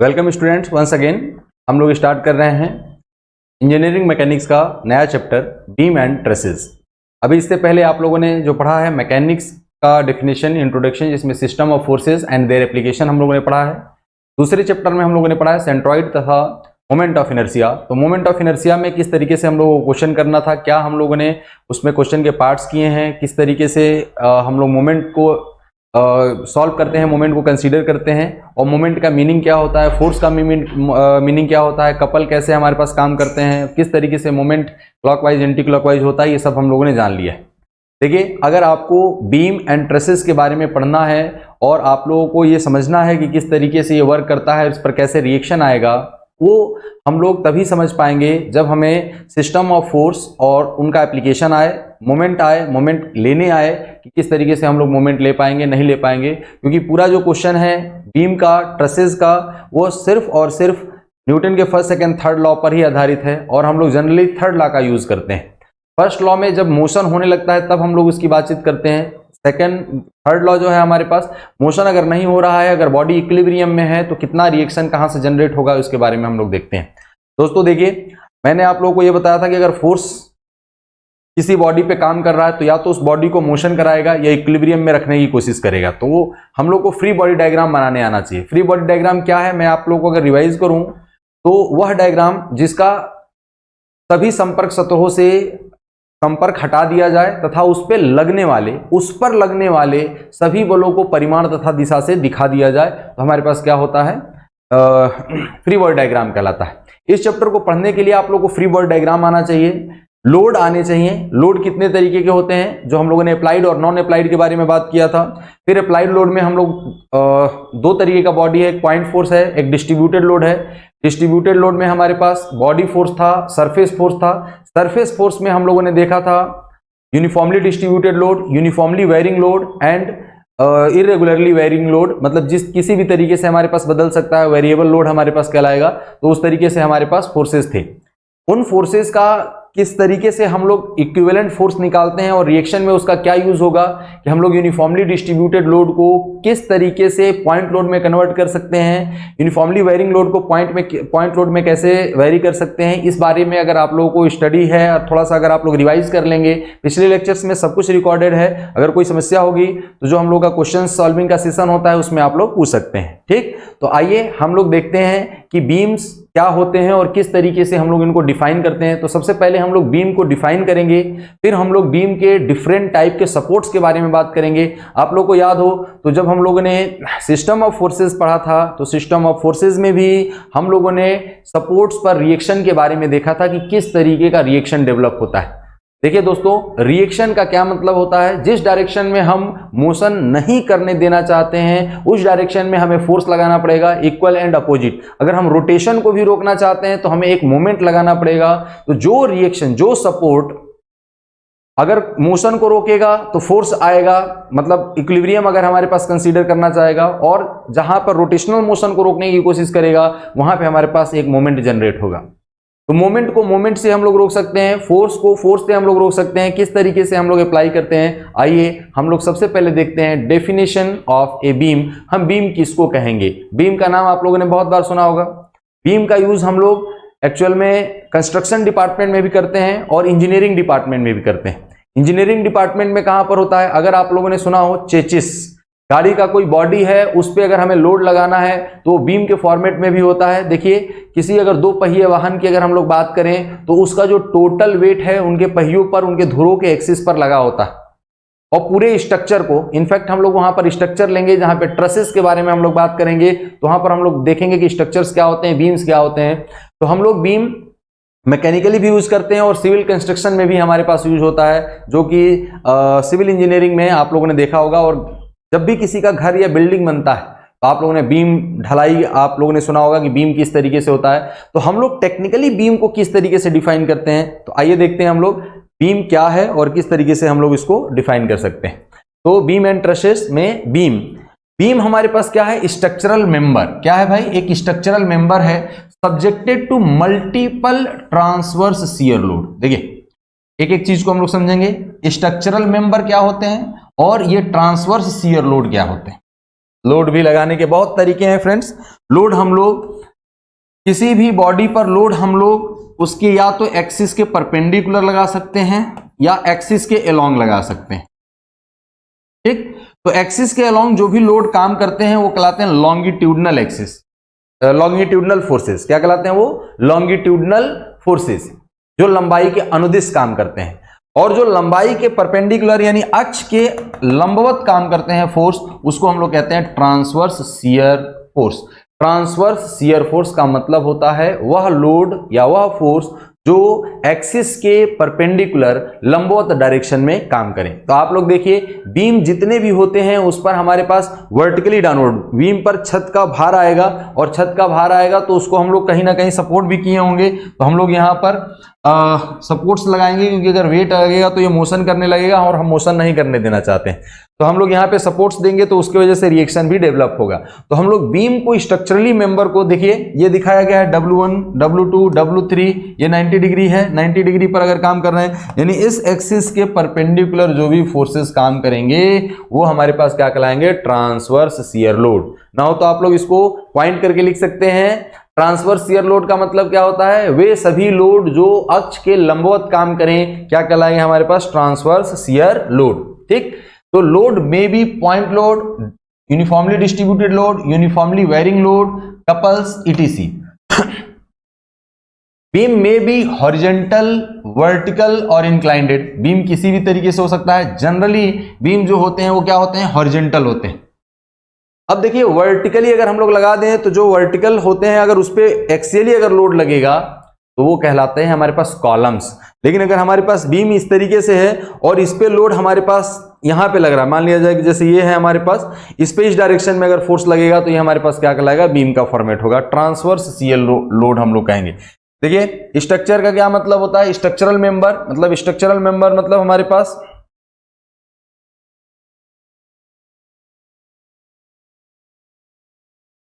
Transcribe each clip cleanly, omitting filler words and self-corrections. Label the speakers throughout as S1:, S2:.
S1: Welcome students, once again हम लोग start कर रहे हैं इंजीनियरिंग मैकेनिक्स का नया चैप्टर बीम एंड ट्रेसेस। अभी इससे पहले आप लोगों ने जो पढ़ा है मैकेनिक्स का डेफिनेशन इंट्रोडक्शन, जिसमें system of forces and their application हम लोगों ने पढ़ा है। दूसरे चैप्टर में हम लोगों ने पढ़ा है सेंट्रॉइड तथा मोमेंट ऑफ इनर्शिया। तो मोमेंट ऑफ इनर्शिया में किस तरीके से हम लोगों को क्वेश्चन करना था, क्या हम लोगों ने उसमें क्वेश्चन के पार्ट्स किए हैं, किस तरीके से हम लोग मोमेंट को सॉल्व करते हैं, मोमेंट को कंसीडर करते हैं, और मोमेंट का मीनिंग क्या होता है, फोर्स का मीनिंग क्या होता है, कपल कैसे हमारे पास काम करते हैं, किस तरीके से मोमेंट क्लॉकवाइज एंटी क्लॉकवाइज होता है, ये सब हम लोगों ने जान लिया है। देखिए, अगर आपको बीम एंड ट्रेसेस के बारे में पढ़ना है और आप लोगों को ये समझना है कि किस तरीके से ये वर्क करता है, इस पर कैसे रिएक्शन आएगा, वो हम लोग तभी समझ पाएंगे जब हमें सिस्टम ऑफ फोर्स और उनका एप्लीकेशन आए, मोमेंट लेने आए कि किस तरीके से हम लोग मोमेंट ले पाएंगे, नहीं ले पाएंगे। क्योंकि पूरा जो क्वेश्चन है बीम का, ट्रेसेस का, वो सिर्फ और सिर्फ न्यूटन के फर्स्ट सेकंड थर्ड लॉ पर ही आधारित है, और हम लोग जनरली थर्ड लॉ का यूज करते हैं। फर्स्ट लॉ में जब मोशन होने लगता है तब हम लोग उसकी बातचीत करते हैं। थर्ड लॉ जो है हमारे पास, मोशन अगर नहीं हो रहा है, अगर बॉडी इक्विलिब्रियम में है, तो कितना रिएक्शन कहां से जनरेट होगा, उसके बारे में हम लोग देखते हैं। दोस्तों देखिए, मैंने आप लोगों को यह बताया था कि अगर फोर्स किसी बॉडी पे काम कर रहा है तो या तो उस बॉडी को मोशन कराएगा या इक्विलिब्रियम में रखने की कोशिश करेगा। तो वो हम लोग को फ्री बॉडी डायग्राम बनाने आना चाहिए। फ्री बॉडी डायग्राम क्या है, मैं आप लोगों को अगर रिवाइज करूं तो वह डायग्राम जिसका सभी संपर्क सतहों से संपर्क हटा दिया जाए तथा उस पर लगने वाले सभी बलों को परिमाण तथा दिशा से दिखा दिया जाए, तो हमारे पास क्या होता है, फ्री बॉडी डायग्राम कहलाता है। इस चैप्टर को पढ़ने के लिए आप लोगों को फ्री बॉडी डायग्राम आना चाहिए, लोड आने चाहिए। लोड कितने तरीके के होते हैं, जो हम लोगों ने अप्लाइड और नॉन अप्लाइड के बारे में बात किया था। फिर अप्लाइड लोड में हम लोग दो तरीके का बॉडी है, एक पॉइंट फोर्स है, एक डिस्ट्रीब्यूटेड लोड है। डिस्ट्रीब्यूटेड लोड में हमारे पास बॉडी फोर्स था, सरफेस फोर्स था। सरफेस फोर्स में हम लोगों ने देखा था uniformly distributed load, uniformly varying load and irregularly varying load. मतलब किसी भी तरीके से हमारे पास बदल सकता है, वेरिएबल लोड हमारे पास कहलाएगा। तो उस तरीके से हमारे पास फोर्सेस थे। उन फोर्सेस का किस तरीके से हम लोग इक्विवेलेंट फोर्स निकालते हैं और रिएक्शन में उसका क्या यूज होगा, कि हम लोग यूनिफॉर्मली डिस्ट्रीब्यूटेड लोड को किस तरीके से पॉइंट लोड में कन्वर्ट कर सकते हैं, यूनिफॉर्मली वेरिंग लोड को पॉइंट लोड में कैसे वेरी कर सकते हैं। इस बारे में अगर आप लोगों को स्टडी है और थोड़ा सा अगर आप लोग रिवाइज कर लेंगे, पिछले लेक्चर्स में सब कुछ रिकॉर्डेड है। अगर कोई समस्या होगी तो जो हम लोग का क्वेश्चन सॉल्विंग का सेशन होता है उसमें आप लोग पूछ सकते हैं। ठीक, तो आइए हम लोग देखते हैं कि बीम्स क्या होते हैं और किस तरीके से हम लोग इनको डिफाइन करते हैं। तो सबसे पहले हम लोग बीम को डिफाइन करेंगे, फिर हम लोग बीम के डिफरेंट टाइप के सपोर्ट्स के बारे में बात करेंगे। आप लोग को याद हो तो जब हम लोगों ने सिस्टम ऑफ फोर्सेस पढ़ा था, तो सिस्टम ऑफ फोर्सेस में भी हम लोगों ने सपोर्ट्स पर रिएक्शन के बारे में देखा था कि किस तरीके का रिएक्शन डेवलप होता है। देखिए दोस्तों, रिएक्शन का क्या मतलब होता है, जिस डायरेक्शन में हम मोशन नहीं करने देना चाहते हैं उस डायरेक्शन में हमें फोर्स लगाना पड़ेगा, इक्वल एंड अपोजिट। अगर हम रोटेशन को भी रोकना चाहते हैं तो हमें एक मोमेंट लगाना पड़ेगा। तो जो रिएक्शन, जो सपोर्ट अगर मोशन को रोकेगा तो फोर्स आएगा, मतलब इक्विलिब्रियम अगर हमारे पास कंसीडर करना चाहेगा, और जहां पर रोटेशनल मोशन को रोकने की कोशिश करेगा वहां पे हमारे पास एक मोमेंट जनरेट होगा। तो मोमेंट को मोमेंट से हम लोग रोक सकते हैं, फोर्स को फोर्स से हम लोग रोक सकते हैं। किस तरीके से हम लोग अप्लाई करते हैं, आइए हम लोग सबसे पहले देखते हैं डेफिनेशन ऑफ ए बीम। हम बीम किसको कहेंगे? बीम का नाम आप लोगों ने बहुत बार सुना होगा। बीम का यूज हम लोग एक्चुअल में कंस्ट्रक्शन डिपार्टमेंट में भी करते हैं और इंजीनियरिंग डिपार्टमेंट में भी करते हैं। इंजीनियरिंग डिपार्टमेंट में कहां पर होता है, अगर आप लोगों ने सुना हो चेसिस, गाड़ी का कोई बॉडी है, उस पर अगर हमें लोड लगाना है तो बीम के फॉर्मेट में भी होता है। देखिए, किसी अगर दो पहिए वाहन की अगर हम लोग बात करें तो उसका जो टोटल वेट है उनके पहियों पर, उनके धुरों के एक्सिस पर लगा होता है, और पूरे स्ट्रक्चर को, इनफैक्ट हम लोग वहां पर स्ट्रक्चर लेंगे जहां पे ट्रसेस के बारे में हम लोग बात करेंगे, तो वहां पर हम लोग देखेंगे कि स्ट्रक्चर्स क्या होते हैं, बीम्स क्या होते हैं। तो हम लोग बीम मैकेनिकली भी यूज करते हैं और सिविल कंस्ट्रक्शन में भी हमारे पास यूज होता है, जो कि सिविल इंजीनियरिंग में आप लोगों ने देखा होगा। और जब भी किसी का घर या बिल्डिंग बनता है तो आप लोगों ने बीम ढलाई, आप लोगों ने सुना होगा कि बीम किस तरीके से होता है। तो हम लोग टेक्निकली बीम को किस तरीके से डिफाइन करते हैं, तो आइए देखते हैं हम लोग बीम क्या है और किस तरीके से हम लोग इसको डिफाइन कर सकते हैं। तो बीम एंड ट्रसेस में बीम हमारे पास क्या है, स्ट्रक्चरल मेंबर। क्या है भाई, एक स्ट्रक्चरल मेंबर है subjected to multiple transverse shear load. देखिए, एक एक चीज को हम लोग समझेंगे, स्ट्रक्चरल मेंबर क्या होते हैं और ये ट्रांसवर्स शियर लोड क्या होते हैं। लोड भी लगाने के बहुत तरीके हैं फ्रेंड्स। लोड हम लोग किसी भी बॉडी पर लोड हम लोग उसके या तो एक्सिस के परपेंडिकुलर लगा सकते हैं या एक्सिस के अलोंग लगा सकते हैं। ठीक, तो एक्सिस के अलोंग जो भी लोड काम करते हैं वो कहलाते हैं लॉन्गिट्यूडनल एक्सिस, लॉन्गिट्यूडनल फोर्सेस। क्या कहलाते हैं वो? लॉन्गिट्यूडनल फोर्सेस, जो लंबाई के अनुदिश काम करते हैं। और जो लंबाई के परपेंडिकुलर यानी अक्ष के लंबवत काम करते हैं फोर्स, उसको हम लोग कहते हैं transverse shear force. Transverse shear force का मतलब होता है वह लोड या वह फोर्स जो एक्सिस के परपेंडिकुलर लंबवत डायरेक्शन में काम करें। तो आप लोग देखिए, बीम जितने भी होते हैं उस पर हमारे पास वर्टिकली डाउनवर्ड बीम पर छत का भार आएगा, और छत का भार आएगा तो उसको हम लोग कहीं ना कहीं सपोर्ट भी किए होंगे। तो हम लोग यहाँ पर सपोर्ट्स लगाएंगे, क्योंकि अगर वेट लगेगा तो ये मोशन करने लगेगा और हम मोशन नहीं करने देना चाहते हैं। तो हम लोग यहाँ पे सपोर्ट्स देंगे तो उसकी वजह से रिएक्शन भी डेवलप होगा। तो हम लोग बीम को स्ट्रक्चरली मेंबर को देखिए, ये दिखाया गया है W1, W2, W3, ये 90 डिग्री है। 90 डिग्री पर अगर काम कर रहे हैं, यानी इस एक्सिस के परपेंडिकुलर जो भी फोर्सेस काम करेंगे वो हमारे पास क्या कहलाएंगे? Transverse shear load. ना हो तो आप लोग इसको पॉइंट करके लिख सकते हैं। ट्रांसवर्स शियर लोड का मतलब क्या होता है? वे सभी लोड जो अक्ष के लंबवत काम करें क्या कहलाएंगे हमारे पास? Transverse shear load. ठीक, तो लोड में बी point load, uniformly distributed load, uniformly varying load, couples, etc. Beam में बी हॉरिजेंटल, वर्टिकल और इंक्लाइंडेड। बीम किसी भी तरीके से हो सकता है। जनरली बीम जो होते हैं वो क्या होते हैं? हॉरिजेंटल होते हैं। अब देखिए, वर्टिकली अगर हम लोग लगा दें तो जो वर्टिकल होते हैं अगर उस पर एक्सियली अगर लोड लगेगा तो वो कहलाते हैं हमारे पास कॉलम्स। लेकिन अगर हमारे पास बीम इस तरीके से है और इस पे लोड हमारे पास यहां पे लग रहा है, मान लिया जाए कि जैसे ये है हमारे पास, इस पे इस डायरेक्शन में अगर फोर्स लगेगा तो ये हमारे पास क्या कहलाएगा? बीम का फॉर्मेट होगा, ट्रांसवर्स शियर लोड हम लोग कहेंगे। देखिए, स्ट्रक्चर का क्या मतलब होता है? स्ट्रक्चरल मेंबर मतलब हमारे पास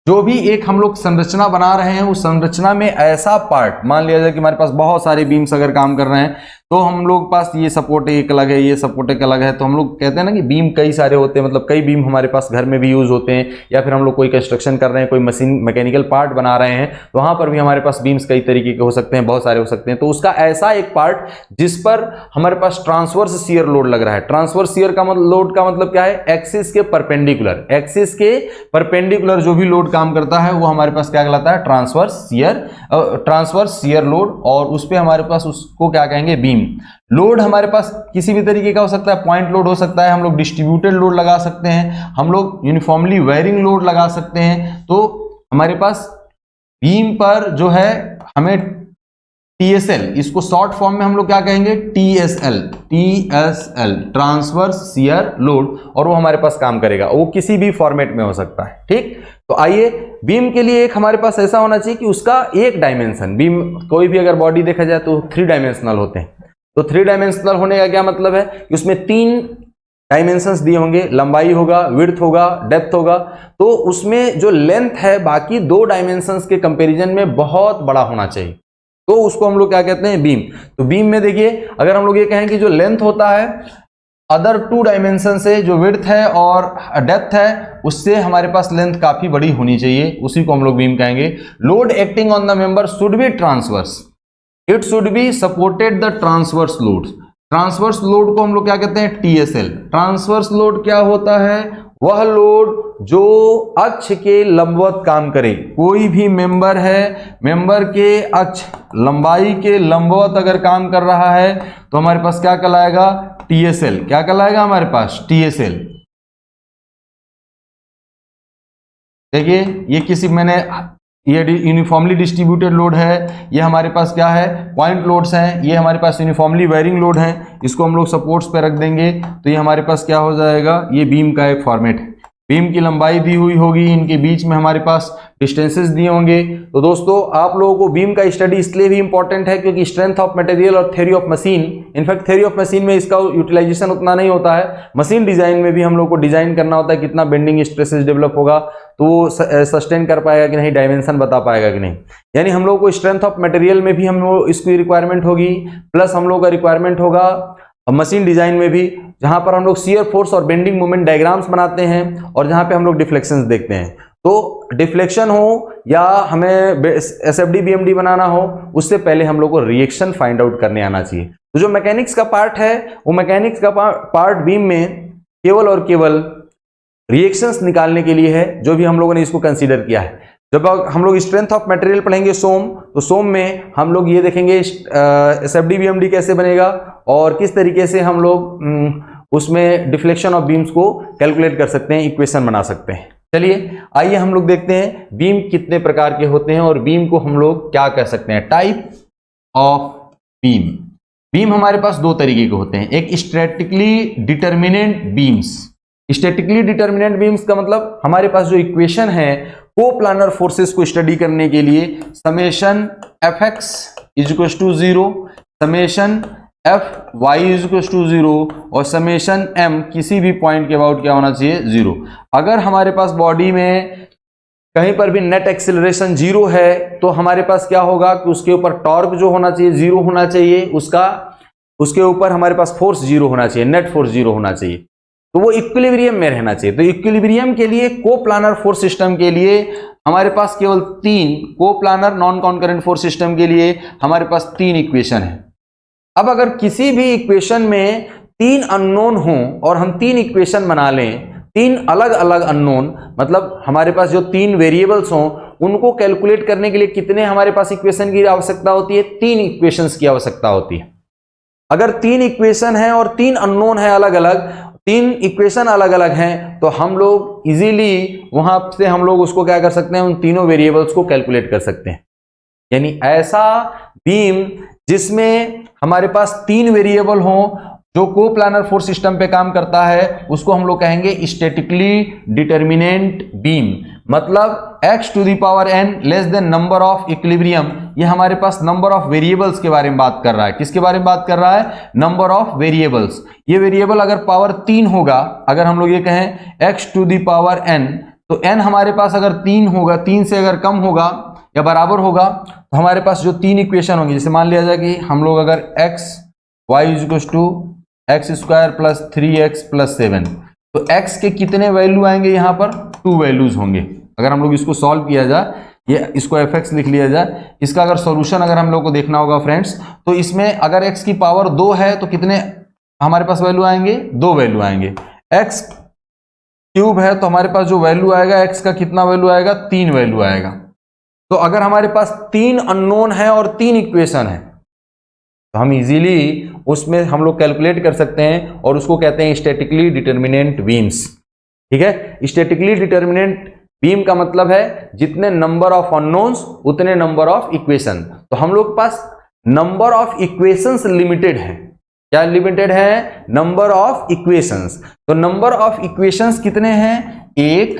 S1: जो भी एक हम लोग संरचना बना रहे हैं उस संरचना में ऐसा पार्ट, मान लिया जाए कि हमारे पास बहुत सारे बीम्स अगर काम कर रहे हैं तो हम लोग पास ये सपोर्ट एक अलग है, ये सपोर्ट एक अलग है, तो हम लोग कहते हैं ना कि बीम कई सारे होते हैं, मतलब कई बीम हमारे पास घर में भी यूज होते हैं, या फिर हम लोग कोई कंस्ट्रक्शन कर रहे हैं, कोई मशीन मैकेनिकल पार्ट बना रहे हैं तो वहां पर भी हमारे पास बीम्स कई तरीके के हो सकते हैं, बहुत सारे हो सकते हैं। तो उसका ऐसा एक पार्ट जिस पर हमारे पास ट्रांसवर्स शियर लोड लग रहा है। ट्रांसवर्स शियर का लोड का मतलब क्या है? एक्सिस के परपेंडिकुलर, एक्सिस के परपेंडिकुलर जो भी लोड काम करता है वो हमारे पास क्या कहलाता है? Transverse shear load. और उस पे हमारे पास उसको क्या कहेंगे? बीम। लोड हमारे पास किसी भी तरीके का हो सकता है, पॉइंट लोड हो सकता है, हम लोग डिस्ट्रीब्यूटेड लोड लगा सकते हैं, हम लोग यूनिफॉर्मली वेरिंग लोड लगा सकते हैं। तो हमारे पास बीम पर जो है हमें TSL, इसको शॉर्ट फॉर्म में हम लोग क्या कहेंगे? TSL, ट्रांसवर्स शियर लोड, और वो हमारे पास काम करेगा। वो किसी भी फॉर्मेट में हो सकता है। ठीक, तो आइए, बीम के लिए एक हमारे पास ऐसा होना चाहिए कि उसका एक डायमेंशन, बीम कोई भी अगर बॉडी देखा जाए तो 3 डायमेंशनल होते हैं। तो 3 डायमेंशनल होने का क्या मतलब है कि उसमें 3 डायमेंशंस दिए होंगे, लंबाई होगा, विड्थ होगा, डेप्थ होगा। तो उसमें जो लेंथ है बाकी 2 डायमेंशंस के कंपैरिजन में बहुत बड़ा होना चाहिए, तो उसको हम लोग क्या कहते हैं? बीम। तो बीम में देखिए, अगर हम लोग ये कहें कि जो लेंथ होता है अदर 2 डायमेंशन से, जो विड्थ है और डेप्थ है, उससे हमारे पास लेंथ काफी बड़ी होनी चाहिए, उसी को हम लोग बीम कहेंगे। Load acting on the member should be transverse, it should be supported the transverse load. Transverse load को हम लोग क्या कहते हैं? TSL। ट्रांसवर्स लोड क्या होता है? वह लोड जो अक्ष के लंबवत काम करे। कोई भी मेंबर है, मेंबर के अक्ष लंबाई के लंबवत अगर काम कर रहा है तो हमारे पास क्या कहलाएगा? TSL। क्या कहलाएगा हमारे पास? TSL। देखिए, ये किसी मैंने ये यूनिफॉर्मली डिस्ट्रीब्यूटेड लोड है, ये हमारे पास क्या है? पॉइंट लोड्स हैं। ये हमारे पास यूनिफॉर्मली वेरिंग लोड है, इसको हम लोग सपोर्ट्स पे रख देंगे तो ये हमारे पास क्या हो जाएगा? ये बीम का एक फॉर्मेट है। बीम की लंबाई दी हुई होगी, इनके बीच में हमारे पास डिस्टेंसेस दिए होंगे। तो दोस्तों, आप लोगों को बीम का स्टडी इसलिए भी इंपॉर्टेंट है क्योंकि स्ट्रेंथ ऑफ मटेरियल और theory of machine, in fact theory of machine में इसका यूटिलाइजेशन उतना नहीं होता है, मशीन डिजाइन में भी हम लोग को डिजाइन करना होता है कितना बेंडिंग स्ट्रेसेस डेवलप होगा, तो वो सस्टेन कर पाएगा कि नहीं, डायमेंशन बता पाएगा कि नहीं। यानी हम लोग को स्ट्रेंथ ऑफ मटेरियल में भी हम लोग इसकी रिक्वायरमेंट होगी, प्लस हम लोग का रिक्वायरमेंट होगा अब मशीन डिजाइन में भी जहां पर हम लोग शियर फोर्स और बेंडिंग मोमेंट डायग्राम्स बनाते हैं और जहां पे हम लोग डिफ्लेक्शंस देखते हैं, तो डिफ्लेक्शन हो या हमें एसएफडी बीएमडी बनाना हो, उससे पहले हम लोग को रिएक्शन फाइंड आउट करने आना चाहिए। तो जो मैकेनिक्स का पार्ट है, वो मैकेनिक्स का पार्ट बीम में केवल और केवल रिएक्शंस निकालने के लिए है, जो भी हम लोगों ने इसको कंसीडर किया है। जब हम लोग स्ट्रेंथ ऑफ मटेरियल पढ़ेंगे सोम, तो सोम में हम लोग ये देखेंगे एसएफडी बीएमडी कैसे बनेगा और किस तरीके से हम लोग उसमें डिफ्लेक्शन ऑफ बीम्स को कैलकुलेट कर सकते हैं, इक्वेशन बना सकते हैं। चलिए आइए हम लोग देखते हैं बीम कितने प्रकार के होते हैं और बीम को हम लोग क्या कह सकते हैं। Type of beam. बीम हमारे पास दो तरीके के होते हैं, एक statically determinant beams. Statically determinant beams का मतलब हमारे पास जो इक्वेशन है कोप्लानर फोर्सेस को स्टडी करने के लिए summation F X is equal to 0, summation F Y is equal to 0 और समेशन एम किसी भी पॉइंट के अबाउट क्या होना चाहिए, 0। अगर हमारे पास बॉडी में कहीं पर भी नेट एक्सेलरेशन 0 है तो हमारे पास क्या होगा कि उसके ऊपर टॉर्क जो होना चाहिए 0 होना चाहिए, उसके ऊपर हमारे पास फोर्स 0 होना चाहिए, नेट फोर्स 0 होना चाहिए, तो वो इक्विलिब्रियम में रहना चाहिए। तो इक्विलिब्रियम के लिए कोप्लानर फोर्स सिस्टम के लिए हमारे पास केवल 3, coplanar non concurrent force system के लिए हमारे पास 3 इक्वेशन है। अब अगर किसी भी इक्वेशन में 3 अननोन हो और हम 3 इक्वेशन बना लें, 3 अलग अलग अननोन, मतलब हमारे पास जो 3 वेरिएबल्स हों उनको कैलकुलेट करने के लिए कितने हमारे पास इक्वेशन की आवश्यकता होती है, 3 इक्वेशंस की आवश्यकता होती है। अगर 3 इक्वेशन है और 3 अननोन है अलग अलग, 3 इक्वेशन अलग अलग हैं, तो हम लोग इजीली वहां से हम लोग उसको क्या कर सकते हैं, उन तीनों वेरिएबल्स को कैलकुलेट कर सकते हैं। यानी ऐसा बीम जिसमें हमारे पास 3 वेरिएबल हों जो कोप्लानर फोर्स सिस्टम पे काम करता है, उसको हम लोग कहेंगे स्टैटिकली डिटर्मिनेंट बीम। मतलब x to the power n less than number of equilibrium, ये हमारे पास नंबर ऑफ वेरिएबल्स के बारे में बात कर रहा है। किसके बारे में बात कर रहा है, नंबर ऑफ वेरिएबल्स। ये वेरिएबल अगर पावर 3 होगा, अगर हम लोग ये कहें x to the power n, तो n हमारे पास अगर 3 होगा, 3 से अगर कम होगा या बराबर होगा, तो हमारे पास जो 3 इक्वेशन होंगी, जैसे मान लिया जाए कि हम लोग अगर x y is equal to X square plus 3x plus 7, तो x के कितने वैल्यू आएंगे, यहाँ पर 2 वैल्यूज होंगे। अगर हम लोग इसको सॉल्व किया जाए, ये इसको fx लिख लिया जाए, इसका अगर सॉल्यूशन अगर हम लोग को देखना होगा फ्रेंड्स, तो इसमें अगर x की पावर 2 है तो कितने हमारे पास वैल्यू आएंगे, 2 वैल्यू आएंगे। x क्यूब है तो हमारे पास जो वैल्यू आएगा x का कितना वैल्यू आएगा, 3 वैल्यू आएगा। तो अगर हमारे पास 3 अननोन है और 3 इक्वेशन है, तो हम इजीली उसमें हम लोग कैलकुलेट कर सकते हैं और उसको कहते हैं स्टैटिकली डिटर्मिनेंट बीम्स। ठीक है, स्टैटिकली डिटर्मिनेंट बीम का मतलब है जितने नंबर ऑफ अननोन्स उतने नंबर ऑफ इक्वेशन। तो हम लोग के पास नंबर ऑफ इक्वेशंस लिमिटेड है। क्या लिमिटेड है, नंबर ऑफ इक्वेशंस। तो नंबर ऑफ इक्वेशंस कितने हैं, 1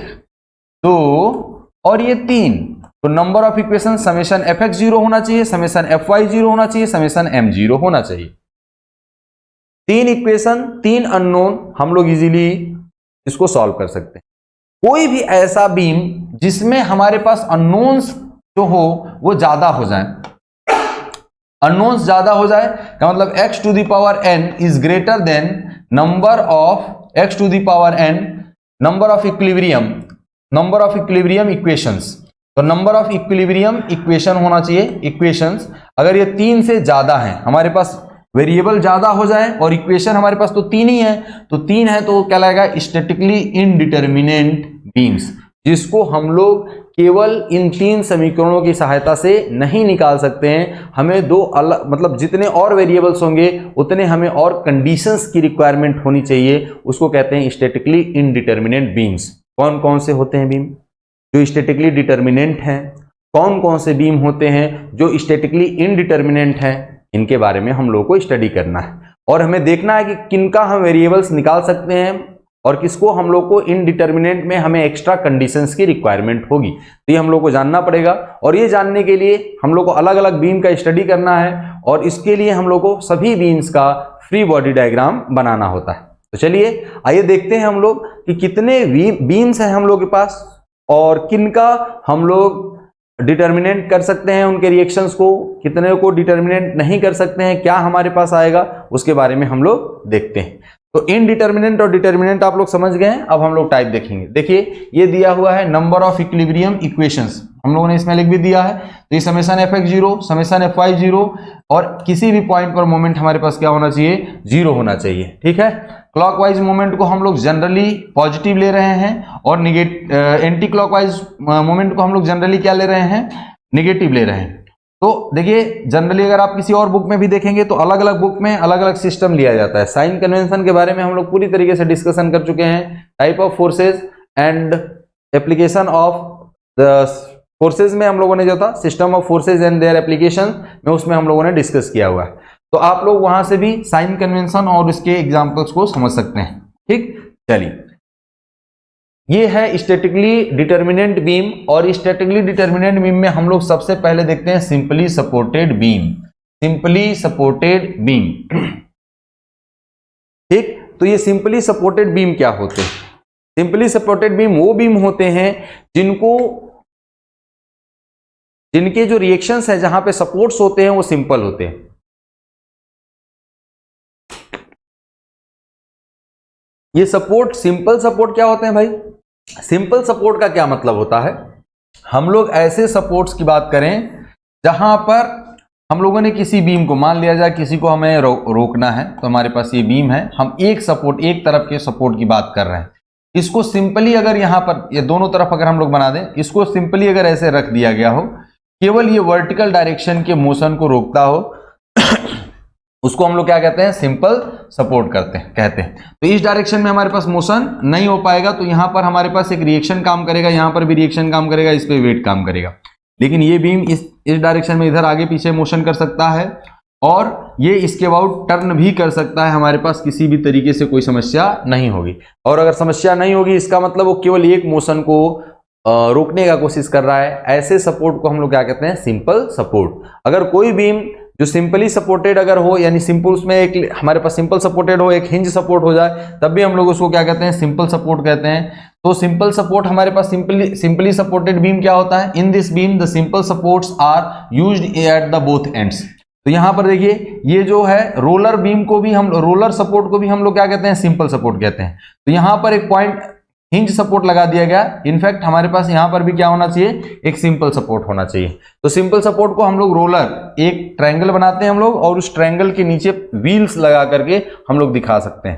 S1: 2 और ये 3। तो number of equation summation F x 0 होना चाहिए, समेशन एफ वाई 0 होना चाहिए, समेशन एम 0 होना चाहिए। 3 इक्वेशन 3 अननोन, हम लोग इजीली इसको सॉल्व कर सकते हैं। कोई भी ऐसा बीम जिसमें हमारे पास अननोन्स जो हो वो ज्यादा हो जाए, अननोन्स ज्यादा हो जाए का मतलब x to the power n is greater than number of x to the power n number of equilibrium equations. तो नंबर ऑफ इक्विलिब्रियम इक्वेशन होना चाहिए, इक्वेशंस। अगर ये 3 से ज्यादा है, हमारे पास वेरिएबल ज्यादा हो जाए और इक्वेशन हमारे पास तो 3 ही है, तो 3 है तो क्या लगेगा, स्टैटिकली इनडिटर्मिनेंट बीम्स, जिसको हम लोग केवल इन 3 समीकरणों की सहायता से नहीं निकाल सकते हैं। हमें 2 अलग, मतलब जितने और वेरिएबल्स होंगे उतने हमें और कंडीशंस की रिक्वायरमेंट होनी चाहिए, उसको कहते हैं स्टैटिकली इनडिटर्मिनेंट बीम्स। कौन कौन से होते हैं बीम जो स्टैटिकली डिटर्मिनेंट हैं, कौन कौन से बीम होते हैं जो स्टैटिकली इनडिटर्मिनेंट हैं, इनके बारे में हम लोग को स्टडी करना है और हमें देखना है कि किनका हम वेरिएबल्स निकाल सकते हैं और किसको हम लोग को इनडिटर्मिनेंट में हमें एक्स्ट्रा कंडीशंस की रिक्वायरमेंट होगी। तो ये हम लोग को जानना पड़ेगा और ये जानने के लिए हम लोग को अलग अलग बीम का स्टडी करना है और इसके लिए हम लोग को सभी बीम्स का फ्री बॉडी डायग्राम बनाना होता है। तो चलिए आइए देखते हैं हम लोग कि कितने बीम्स हैं हम लोग के पास और किनका हम लोग डिटर्मिनेंट कर सकते हैं उनके रिएक्शंस को, कितने को डिटर्मिनेंट नहीं कर सकते हैं, क्या हमारे पास आएगा, उसके बारे में हम लोग देखते हैं। तो इनडिटर्मिनेंट और डिटर्मिनेंट आप लोग समझ गए हैं। अब हम लोग टाइप देखेंगे। देखिए ये दिया हुआ है नंबर ऑफ इक्विलिब्रियम इक्वेशंस, हम लोगों ने इसमें लिख भी दिया है। तो ये समेशन fx 0, समेशन fy 0, और किसी भी पॉइंट पर मोमेंट हमारे पास क्या होना चाहिए, 0 होना चाहिए। ठीक है, क्लॉकवाइज मोमेंट को हम लोग जनरली पॉजिटिव ले रहे हैं, और एंटी क्लॉकवाइज मोमेंट को हम लोग जनरली क्या ले रहे हैं, निगेटिव ले रहे हैं। तो देखिए जनरली अगर आप किसी और बुक में भी देखेंगे तो अलग अलग बुक में अलग अलग सिस्टम लिया जाता है। साइन कन्वेंशन के बारे में हम लोग पूरी तरीके से डिस्कशन कर चुके हैं। Type of forces and application of the forces में हम लोगों ने जो था system of forces and their application में, उसमें हम लोगों ने डिस्कस किया हुआ है। तो आप लोग वहां से भी साइन कन्वेंशन और उसके एग्जाम्पल्स को समझ सकते हैं। ठीक, चलिए ये है स्टैटिकली डिटर्मिनेंट बीम, और स्टैटिकली डिटर्मिनेंट बीम में हम लोग सबसे पहले देखते हैं simply supported beam. Simply supported beam, ठीक। तो ये सिंपली सपोर्टेड बीम क्या होते हैं? सिंपली सपोर्टेड बीम वो बीम होते हैं जिनके जो रिएक्शंस है, जहां पे सपोर्ट्स होते हैं, वो सिंपल होते हैं। ये सपोर्ट, सिंपल सपोर्ट क्या होते हैं भाई? सिंपल सपोर्ट का क्या मतलब होता है? हम लोग ऐसे सपोर्ट्स की बात करें जहां पर हम लोगों ने किसी बीम को, मान लिया जाए किसी को हमें रोकना है, तो हमारे पास ये बीम है, हम एक तरफ के सपोर्ट की बात कर रहे हैं। इसको सिंपली अगर यहां पर ये दोनों तरफ अगर हम लोग बना दें, इसको सिंपली अगर ऐसे रख दिया गया हो, केवल ये वर्टिकल डायरेक्शन के मोशन को रोकता हो, उसको हम लोग क्या कहते हैं? सिंपल सपोर्ट कहते हैं। तो इस डायरेक्शन में हमारे पास मोशन नहीं हो पाएगा, तो यहां पर हमारे पास एक रिएक्शन काम करेगा, यहां पर भी रिएक्शन काम करेगा, इस पे वेट काम करेगा। लेकिन ये बीम इस डायरेक्शन में इधर आगे पीछे मोशन कर सकता है, और ये इसके अबाउट टर्न भी कर सकता है। हमारे पास किसी भी तरीके से कोई समस्या नहीं होगी। और अगर समस्या नहीं होगी, इसका मतलब वो केवल एक मोशन को रोकने का कोशिश कर रहा है। ऐसे सपोर्ट को हम लोग क्या कहते हैं? Simple support. अगर कोई बीम जो सिंपली सपोर्टेड अगर हो, यानी सिंपल उसमें एक हमारे पास सिंपल सपोर्टेड हो, एक हिंज सपोर्ट हो जाए, तब भी हम लोग उसको क्या कहते हैं? सिंपल सपोर्ट कहते हैं। तो सिंपल सपोर्ट हमारे पास सिंपली सपोर्टेड बीम क्या होता है? In this beam the simple supports are used at the both ends. तो यहां पर देखिए ये जो है रोलर बीम को भी हम, रोलर सपोर्ट को भी हम लोग क्या कहते हैं? सिंपल सपोर्ट कहते हैं। तो यहां पर एक पॉइंट हिंज सपोर्ट लगा दिया गया। इनफैक्ट हमारे पास यहां पर भी क्या होना चाहिए? एक सिंपल सपोर्ट होना चाहिए। तो सिंपल सपोर्ट को हम लोग रोलर, एक ट्रायंगल बनाते हैं हम लोग, और उस ट्रायंगल के नीचे व्हील्स लगा करके हम लोग दिखा सकते हैं।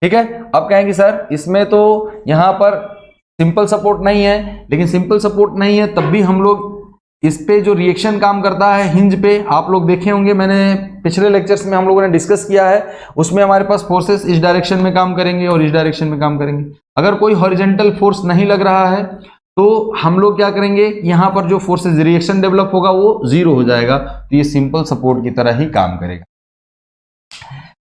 S1: ठीक है, अब कहेंगे सर इसमें तो यहां पर सिंपल सपोर्ट नहीं है, लेकिन सिंपल सपोर्ट नहीं है तब भी हम लोग इस पे जो रिएक्शन काम करता है हिंज पे, आप लोग देखे होंगे, मैंने पिछले लेक्चर्स में हम लोगों ने डिस्कस किया है। उसमें हमारे पास फोर्सेस इस डायरेक्शन में काम करेंगे और इस डायरेक्शन में काम करेंगे। अगर कोई हॉरिजॉन्टल फोर्स नहीं लग रहा है तो हम लोग क्या करेंगे? यहां पर जो फोर्सेस रिएक्शन डेवलप होगा वो 0 हो जाएगा। तो ये सिंपल सपोर्ट की तरह ही काम करेगा।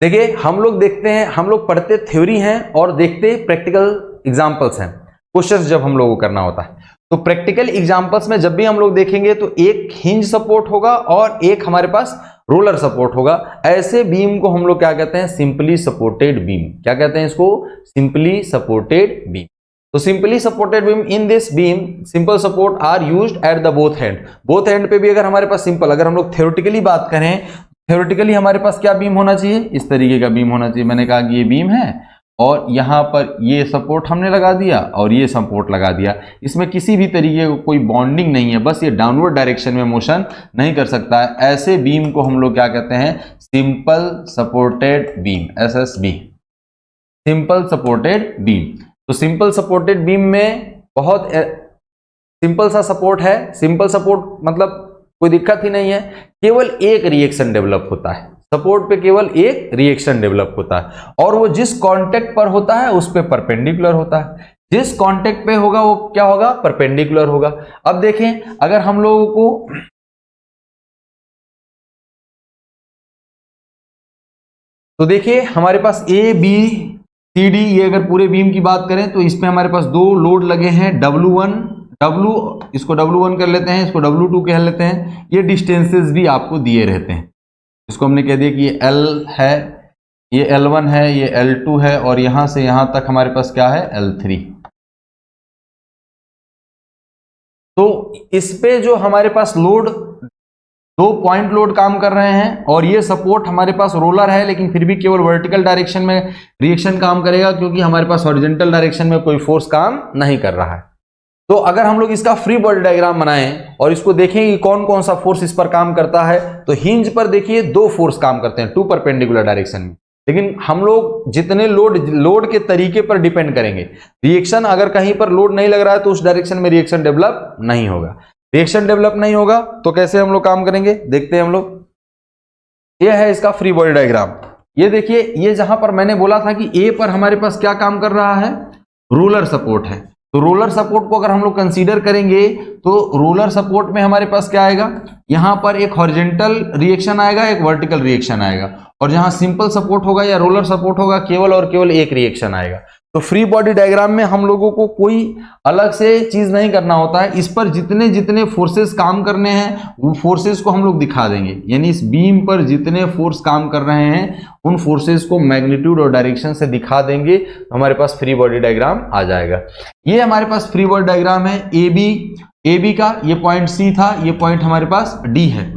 S1: देखिए हम लोग देखते हैं, हम लोग पढ़ते थ्योरी हैं और देखते प्रैक्टिकल एग्जाम्पल्स हैं। क्वेश्चंस जब हम लोगों को करना होता है तो प्रैक्टिकल एग्जांपल्स में जब भी हम लोग देखेंगे तो एक हिंज सपोर्ट होगा और एक हमारे पास रोलर सपोर्ट होगा। ऐसे बीम को हम लोग क्या कहते हैं? Simply supported beam. क्या कहते हैं इसको? Simply supported beam. तो simply supported beam, in this beam simple support are used at the both end. Both end पे भी अगर हमारे पास सिंपल, अगर हम लोग थ्योरेटिकली बात करें, थ्योरेटिकली हमारे पास क्या बीम होना चाहिए? इस तरीके का बीम होना चाहिए। मैंने कहा कि ये बीम है और यहां पर ये सपोर्ट हमने लगा दिया और ये सपोर्ट लगा दिया। इसमें किसी भी तरीके का कोई बॉन्डिंग नहीं है, बस ये डाउनवर्ड डायरेक्शन में मोशन नहीं कर सकता है। ऐसे बीम को हम लोग क्या कहते हैं? Simple supported beam, SSB, simple supported beam. तो सिंपल सपोर्टेड बीम में बहुत सिंपल सा सपोर्ट है। सिंपल सपोर्ट मतलब कोई दिक्कत ही नहीं है, केवल एक रिएक्शन डेवलप होता है। सपोर्ट पे केवल एक रिएक्शन डेवलप होता है और वो जिस कांटेक्ट पर होता है उस पे परपेंडिकुलर होता है। जिस कांटेक्ट पे होगा वो क्या होगा? परपेंडिकुलर होगा। अब देखें अगर हम लोगों को तो देखिए हमारे पास ABCD, ये अगर पूरे बीम की बात करें तो इसमें हमारे पास 2 लोड लगे हैं, इसको W1 कर लेते हैं, इसको W2 कह लेते हैं। ये डिस्टेंसेस भी आपको दिए रहते हैं। इसको हमने कह दिया कि ये L है, ये L1 है, ये L2 है और यहां से यहां तक हमारे पास क्या है? L3। तो इस पे जो हमारे पास लोड, 2 पॉइंट लोड काम कर रहे हैं और ये सपोर्ट हमारे पास रोलर है, लेकिन फिर भी केवल वर्टिकल डायरेक्शन में रिएक्शन काम करेगा क्योंकि हमारे पास हॉरिजॉन्टल डायरेक्शन में कोई फोर्स काम नहीं कर रहा है। तो अगर हम लोग इसका फ्री बॉडी डायग्राम बनाएं और इसको देखें कि कौन कौन सा फोर्स इस पर काम करता है, तो हिंज पर देखिए 2 फोर्स काम करते हैं 2 परपेंडिकुलर डायरेक्शन में, लेकिन हम लोग जितने लोड के तरीके पर डिपेंड करेंगे। रिएक्शन अगर कहीं पर लोड नहीं लग रहा है तो उस डायरेक्शन में रिएक्शन डेवलप नहीं होगा। रिएक्शन डेवलप नहीं होगा तो कैसे हम लोग काम करेंगे, देखते हैं हम लोग। ये है इसका फ्री बॉडी डायग्राम। ये देखिए, ये जहां पर मैंने बोला था कि ए पर हमारे पास क्या काम कर रहा है, रोलर सपोर्ट है। तो रोलर सपोर्ट को अगर हम लोग कंसीडर करेंगे तो रोलर सपोर्ट में हमारे पास क्या आएगा, यहां पर एक हॉरिजॉन्टल रिएक्शन आएगा, एक वर्टिकल रिएक्शन आएगा, और जहां सिंपल सपोर्ट होगा या रोलर सपोर्ट होगा केवल और केवल एक रिएक्शन आएगा। तो फ्री बॉडी डायग्राम में हम लोगों को कोई अलग से चीज नहीं करना होता है, इस पर जितने जितने फोर्सेस काम करने हैं वो फोर्सेस को हम लोग दिखा देंगे। यानी इस बीम पर जितने फोर्स काम कर रहे हैं उन फोर्सेस को मैग्नीट्यूड और डायरेक्शन से दिखा देंगे, तो हमारे पास फ्री बॉडी डायग्राम आ जाएगा। ये हमारे पास फ्री बॉडी डायग्राम है। ए बी का ये पॉइंट सी था, ये पॉइंट हमारे पास डी है।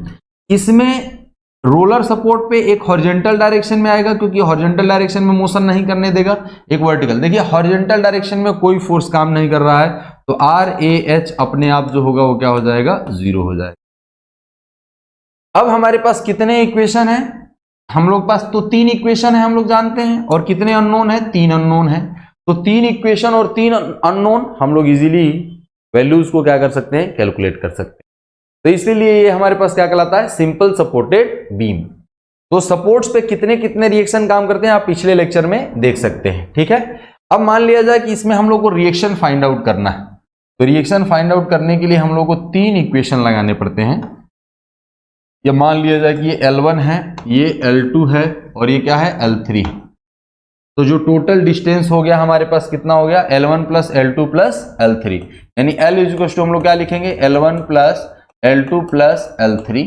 S1: इसमें रोलर सपोर्ट पे एक हॉरिजॉन्टल डायरेक्शन में आएगा क्योंकि हॉरिजॉन्टल डायरेक्शन में मोशन नहीं करने देगा, एक वर्टिकल। देखिए हॉरिजॉन्टल डायरेक्शन में कोई फोर्स काम नहीं कर रहा है, तो आर ए एच अपने आप जो होगा वो क्या हो जाएगा, 0 हो जाएगा। अब हमारे पास कितने इक्वेशन है, हम लोग पास तो 3 इक्वेशन है, हम लोग जानते हैं। और कितने अननोन है, 3 अननोन है। तो 3 इक्वेशन और 3 अननोन, हम लोग इजीली वैल्यूज को क्या कर सकते हैं, कैलकुलेट कर सकते हैं। तो इसीलिए ये हमारे पास क्या कहलाता है, सिंपल सपोर्टेड बीम। तो सपोर्ट्स पे कितने कितने रिएक्शन काम करते हैं आप पिछले लेक्चर में देख सकते हैं, ठीक है। अब मान लिया जाए कि इसमें हम लोग को रिएक्शन फाइंड आउट करना है, तो रिएक्शन फाइंड आउट करने के लिए हम लोग को 3 इक्वेशन लगाने पड़ते हैं। या मान लिया जाए कि ये L1 है, ये L2 है और ये क्या है, L3। तो जो टोटल डिस्टेंस हो गया हमारे पास कितना हो गया, L1 plus L2 plus L3। यानी L इक्वल टू हम लोग क्या लिखेंगे, L1 plus L2 plus L3।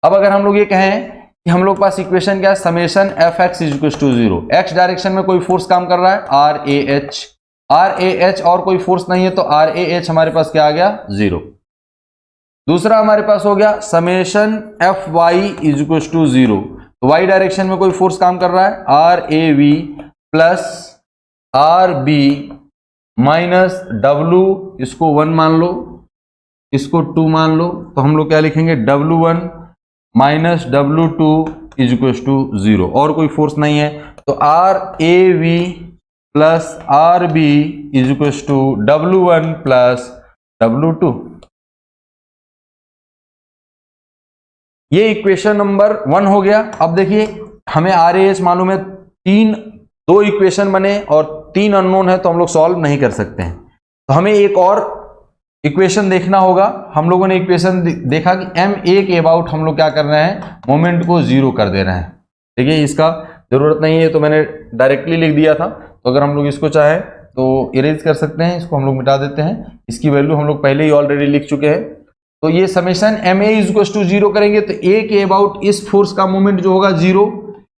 S1: अब अगर हम लोग ये कहें कि हम लोग पास इक्वेशन क्या है, summation F X equal to 0। X direction में कोई फोर्स काम कर रहा है, आर ए एच, और कोई फोर्स नहीं है तो आर ए एच हमारे पास क्या आ गया, 0। दूसरा हमारे पास हो गया summation F Y equal to 0। तो वाई डायरेक्शन में कोई फोर्स काम कर रहा है, R A V plus are B minus W, इसको 1 मान लो, इसको 2 मान लो, तो हम लोग क्या लिखेंगे, W1 minus W2 equal to 0। और कोई फोर्स नहीं है तो R A V plus are B equal to W1 plus W2। ये इक्वेशन नंबर 1 हो गया। अब देखिए हमें आर ए एच मालूम है, 2 इक्वेशन बने और 3 अननोन है तो हम लोग सॉल्व नहीं कर सकते हैं, तो हमें एक और इक्वेशन देखना होगा। हम लोगों ने इक्वेशन देखा कि ma के अबाउट हम लोग क्या कर रहे हैं, मोमेंट को 0 कर दे रहे हैं। देखिए इसका जरूरत नहीं है तो मैंने डायरेक्टली लिख दिया था, तो अगर हम लोग इसको चाहें तो इरेज कर सकते हैं, इसको हम लोग मिटा देते हैं। इसकी वैल्यू हम लोग पहले ही ऑलरेडी लिख चुके हैं। तो ये समेशन ma इक्वल टू 0 करेंगे तो a के अबाउट इस फोर्स का मोमेंट जो होगा 0,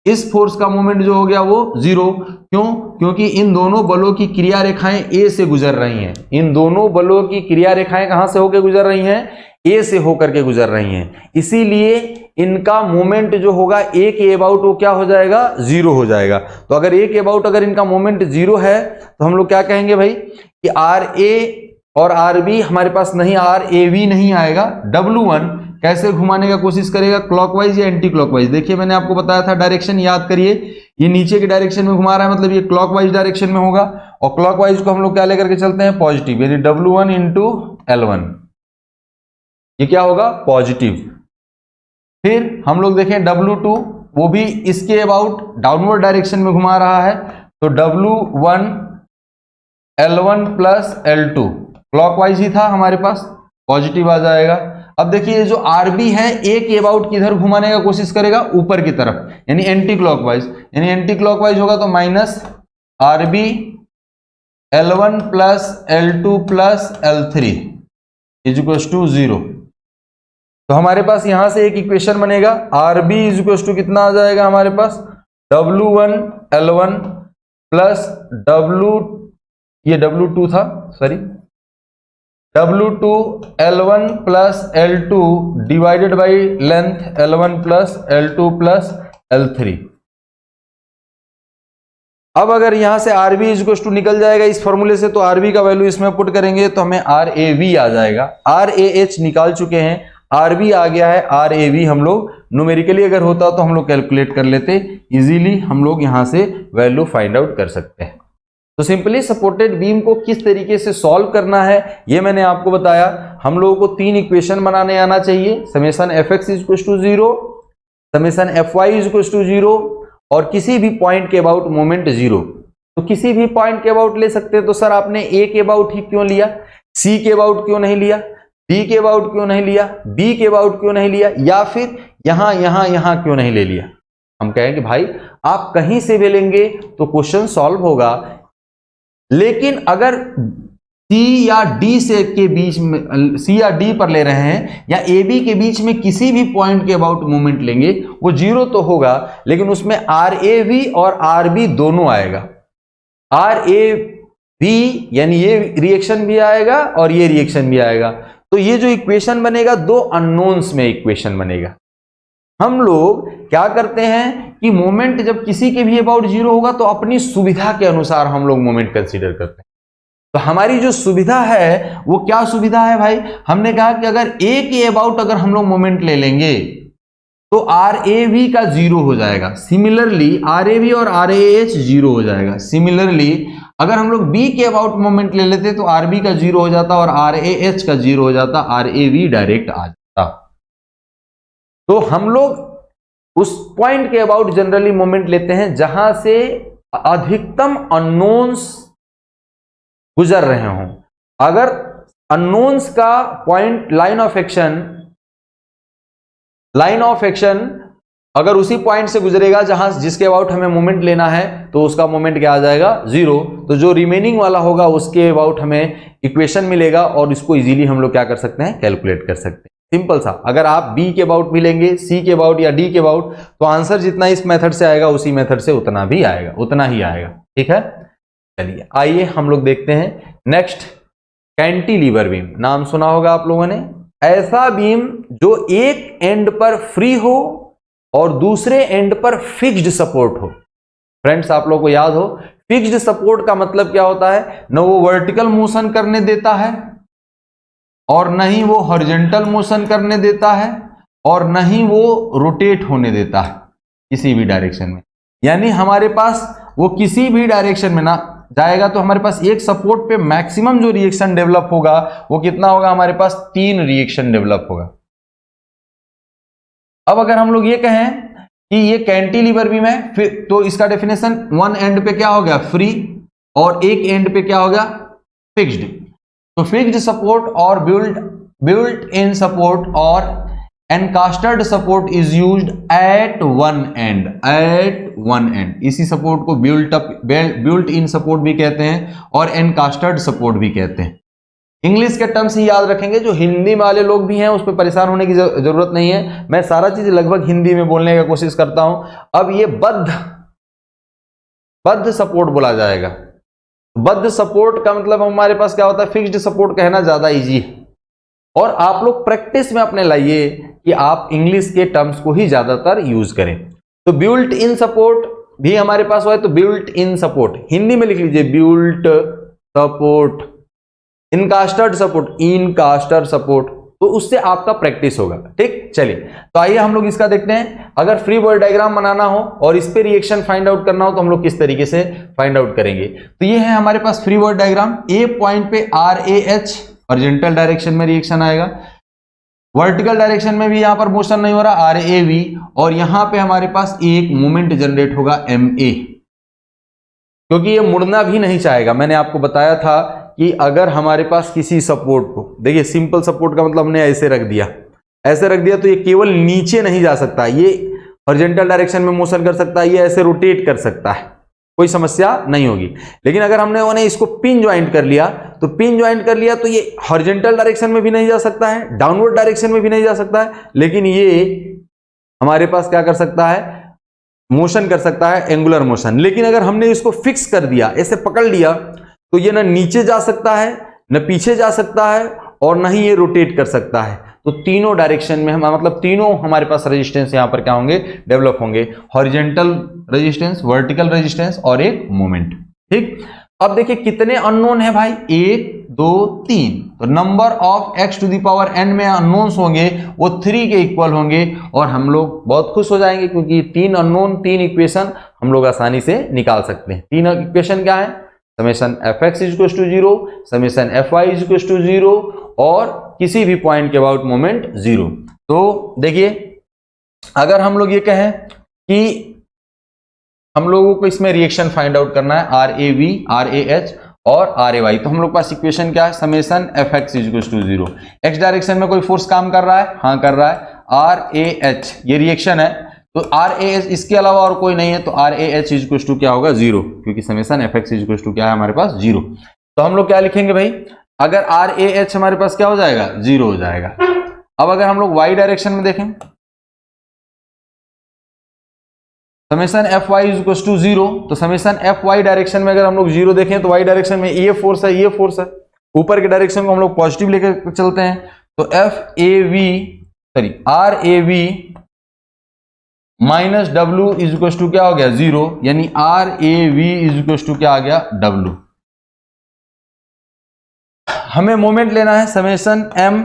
S1: इस फोर्स का मोमेंट जो हो गया वो 0। क्यों, क्योंकि इन दोनों बलों की क्रिया रेखाएं ए से गुजर रही हैं। इन दोनों बलों की क्रिया रेखाएं कहां से होकर गुजर रही हैं, ए से होकर के गुजर रही हैं। इसीलिए इनका मोमेंट जो होगा ए के अबाउट वो क्या हो जाएगा, 0 हो जाएगा। तो अगर ए के अबाउट अगर इनका मोमेंट 0 है तो हम लोग क्या कहेंगे भाई कि आर ए और आर बी हमारे पास नहीं, आर ए वी नहीं आएगा। W1 कैसे घुमाने का कोशिश करेगा, क्लॉकवाइज या एंटी क्लॉकवाइज। देखिए मैंने आपको बताया था डायरेक्शन याद करिए, ये नीचे की डायरेक्शन में घुमा रहा है मतलब ये क्लॉकवाइज डायरेक्शन में होगा, और क्लॉकवाइज को हम लोग क्या लेकर के चलते हैं, पॉजिटिव, यानी W1 इंटू L1, ये क्या होगा, पॉजिटिव। फिर हम लोग देखें W2, वो भी इसके अबाउट डाउनवर्ड डायरेक्शन में घुमा रहा है, तो W1 L1 plus L2 clockwise ही था हमारे पास, पॉजिटिव आ जाएगा। अब देखिए जो आरबी है ए के अबाउट किधर घुमाने का कोशिश करेगा, ऊपर की तरफ, यानी एंटी क्लॉकवाइज। यानी एंटी क्लॉकवाइज होगा तो minus RB L1 plus L2 plus L3 equal to 0। तो हमारे पास यहां से एक इक्वेशन बनेगा, आरबी इक्वल टू कितना आ जाएगा हमारे पास, W1 L1 प्लस W, ये W2 था, sorry, W2 L1 plus L2 divided by length L1 plus L2 plus L3। अब अगर यहां से RB इक्वल टू निकल जाएगा इस फॉर्मूले से, तो RB का वैल्यू इसमें पुट करेंगे तो हमें RAV आ जाएगा। RAH निकाल चुके हैं, RB आ गया है, RAV हम लोग न्यूमेरिकली अगर होता तो हम लोग कैलकुलेट कर लेते, इजीली हम लोग यहां से वैल्यू फाइंड आउट कर सकते हैं। तो सिंपली सपोर्टेड बीम को किस तरीके से सॉल्व करना है ये मैंने आपको बताया। हम लोगों को 3 इक्वेशन बनाने आना चाहिए, summation fx equal to 0, summation fy equal to 0 और किसी भी पॉइंट के अबाउट मोमेंट 0। तो किसी भी पॉइंट के अबाउट ले सकते हैं, तो सर आपने A के अबाउट ही क्यों लिया, C के अबाउट क्यों नहीं लिया, D के अबाउट क्यों नहीं लिया, B के अबाउट क्यों नहीं लिया, या फिर यहां क्यों नहीं ले लिया। हम कहेंगे भाई आप कहीं से भी लेंगे तो क्वेश्चन सॉल्व होगा, लेकिन अगर C या D से के बीच में, C या D पर ले रहे हैं या AB के बीच में किसी भी पॉइंट के अबाउट मोमेंट लेंगे, वो 0 तो होगा लेकिन उसमें RAV और RB दोनों आएगा। RAV यानी ये रिएक्शन भी आएगा और ये रिएक्शन भी आएगा। तो ये जो इक्वेशन बनेगा 2 अननोन्स में इक्वेशन बनेगा। हम लोग क्या करते हैं कि मोमेंट जब किसी के भी अबाउट 0 होगा तो अपनी सुविधा के अनुसार हम लोग मोमेंट कंसीडर करते हैं। तो हमारी जो सुविधा है वो क्या सुविधा है भाई, हमने कहा कि अगर A के अबाउट अगर हम लोग मोमेंट ले लेंगे तो RAV का 0 हो जाएगा। सिमिलरली RAV और RAH 0 हो जाएगा। सिमिलरली अगर हम लोग B के अबाउट मोमेंट ले लेते तो RB का 0 हो जाता और RAH का 0 हो जाता, RAV डायरेक्ट आ जाता। तो हम लोग उस पॉइंट के अबाउट जनरली मोमेंट लेते हैं जहां से अधिकतम अननोन्स गुजर रहे हों। अगर अननोन्स का पॉइंट लाइन ऑफ एक्शन अगर उसी पॉइंट से गुजरेगा जहां जिसके अबाउट हमें मोमेंट लेना है तो उसका मोमेंट क्या आ जाएगा 0। तो जो रिमेनिंग वाला होगा उसके अबाउट हमें इक्वेशन मिलेगा और इसको इजीली हम लोग क्या कर सकते हैं, कैलकुलेट कर सकते हैं। सिंपल सा, अगर आप B के अबाउट भी लेंगे, C के अबाउट या D के अबाउट, तो आंसर जितना इस मेथड से आएगा उसी मेथड से उतना भी आएगा, उतना ही आएगा। ठीक है, चलिए आइए हम लोग देखते हैं नेक्स्ट। कैंटिलीवर बीम नाम सुना होगा आप लोगों ने। ऐसा बीम जो एक एंड पर फ्री हो और दूसरे एंड पर फिक्स्ड सपोर्ट हो। फ्रेंड्स आप लोगों को याद हो, फिक्स्ड सपोर्ट का मतलब क्या होता है, न वो वर्टिकल मोशन करने देता है और न ही वो हॉरिजॉन्टल मोशन करने देता है और न ही वो रोटेट होने देता है किसी भी डायरेक्शन में। यानी हमारे पास वो किसी भी डायरेक्शन में ना जाएगा तो हमारे पास एक सपोर्ट पे मैक्सिमम जो रिएक्शन डेवलप होगा वो कितना होगा, हमारे पास 3 रिएक्शन डेवलप होगा। अब अगर हम लोग ये कहें कि ये कैंटिलीवर बीम है, फिर तो इसका डेफिनेशन वन एंड पे क्या हो गया, फ्री, और एक एंड पे क्या हो गया, फिक्स्ड। तो फिक्स्ड सपोर्ट और built in support or encastered support is used at one end। इसी सपोर्ट को built in support भी कहते हैं और encastered support भी कहते हैं। इंग्लिश के टर्म्स ही याद रखेंगे, जो हिंदी वाले लोग भी हैं उस पर परेशान होने की जरूरत नहीं है। मैं सारा चीज लगभग हिंदी में बोलने का कोशिश करता हूं। अब ये बद्ध सपोर्ट बोला जाएगा। बद्ध सपोर्ट का मतलब हमारे पास क्या होता है, फिक्स्ड सपोर्ट कहना ज्यादा इजी है। और आप लोग प्रैक्टिस में अपने लाइए कि आप इंग्लिश के टर्म्स को ही ज्यादातर यूज करें। तो बिल्ट इन सपोर्ट भी हमारे पास हुआ है, तो बिल्ट इन सपोर्ट हिंदी में लिख लीजिए, बिल्ट सपोर्ट, इनकास्टर सपोर्ट, तो उससे आपका प्रैक्टिस होगा। ठीक, चलिए तो आइए हम लोग इसका देखते हैं। अगर फ्री बॉडी डायग्राम बनाना हो और इस पे रिएक्शन फाइंड आउट करना हो तो हम लोग किस तरीके से फाइंड आउट करेंगे। तो ये है हमारे पास फ्री बॉडी डायग्राम। ए पॉइंट पे RAH हॉरिजॉन्टल डायरेक्शन में रिएक्शन आएगा, वर्टिकल डायरेक्शन में भी यहां पर मोशन नहीं हो रहा, RAV, और यहां पे हमारे पास एक मोमेंट जनरेट होगा MA, क्योंकि ये मुड़ना भी नहीं चाहेगा। मैंने आपको बताया था कि अगर हमारे पास किसी सपोर्ट को, देखिए सिंपल सपोर्ट का मतलब हमने ऐसे रख दिया तो ये केवल नीचे नहीं जा सकता, ये हॉरिजॉन्टल डायरेक्शन में मोशन कर सकता है, ये ऐसे रोटेट कर सकता है, कोई समस्या नहीं होगी। लेकिन अगर हमने इसको पिन ज्वाइंट कर लिया तो ये हॉरिजॉन्टल डायरेक्शन में भी नहीं जा सकता है, डाउनवर्ड डायरेक्शन में भी नहीं जा सकता है, लेकिन ये हमारे पास क्या कर सकता है, मोशन कर सकता है, एंगुलर मोशन। लेकिन अगर हमने इसको फिक्स कर दिया, ऐसे पकड़ लिया, तो ये ना नीचे जा सकता है न पीछे जा सकता है, और न ही ये रोटेट कर सकता है। तो तीनों डायरेक्शन में मतलब तीनों हमारे पास रेजिस्टेंस यहाँ पर क्या होंगे, डेवलप होंगे, हॉरिजेंटल रेजिस्टेंस, वर्टिकल रेजिस्टेंस और एक मोमेंट। ठीक, अब देखिए कितने अननोन है भाई, 1 2 3, तो number of x to the power n में अननोन्स होंगे वो 3 के इक्वल होंगे, और हम लोग बहुत खुश हो जाएंगे क्योंकि 3 अननोन, 3 इक्वेशन हम लोग आसानी से निकाल सकते हैं। 3 इक्वेशन क्या है, summation fx equal to 0, summation fy equal to 0 और किसी भी पॉइंट के अबाउट मोमेंट 0। तो देखिए अगर हम लोग ये कहें कि हम लोगों को इसमें रिएक्शन फाइंड आउट करना है RAV, RAH और RAY, तो हम लोग पास इक्वेशन क्या है, summation fx equal to 0। x direction में कोई फोर्स काम कर रहा है, हाँ कर रहा है, RAH ये रिएक्शन है, तो RAH इसके अलावा और कोई नहीं है, तो RAH इक्वल टू क्या होगा, 0, क्योंकि समेशन fx इक्वल टू क्या है हमारे पास 0। तो हम लोग क्या लिखेंगे भाई, अगर RAH हमारे पास क्या हो जाएगा, 0 हो जाएगा। अब अगर हम लोग y डायरेक्शन में देखें, समेशन fy इक्वल टू 0, तो समेशन fy डायरेक्शन में अगर हम लोग 0 देखें तो y डायरेक्शन में ये फोर्स है, ये फोर्स है, ऊपर के डायरेक्शन को हम लोग पॉजिटिव लेकर चलते हैं, तो RAV minus W equal to क्या हो गया, 0, यानी RAV इक्वल टू क्या आ गया, W। हमें मोमेंट लेना है समेशन m,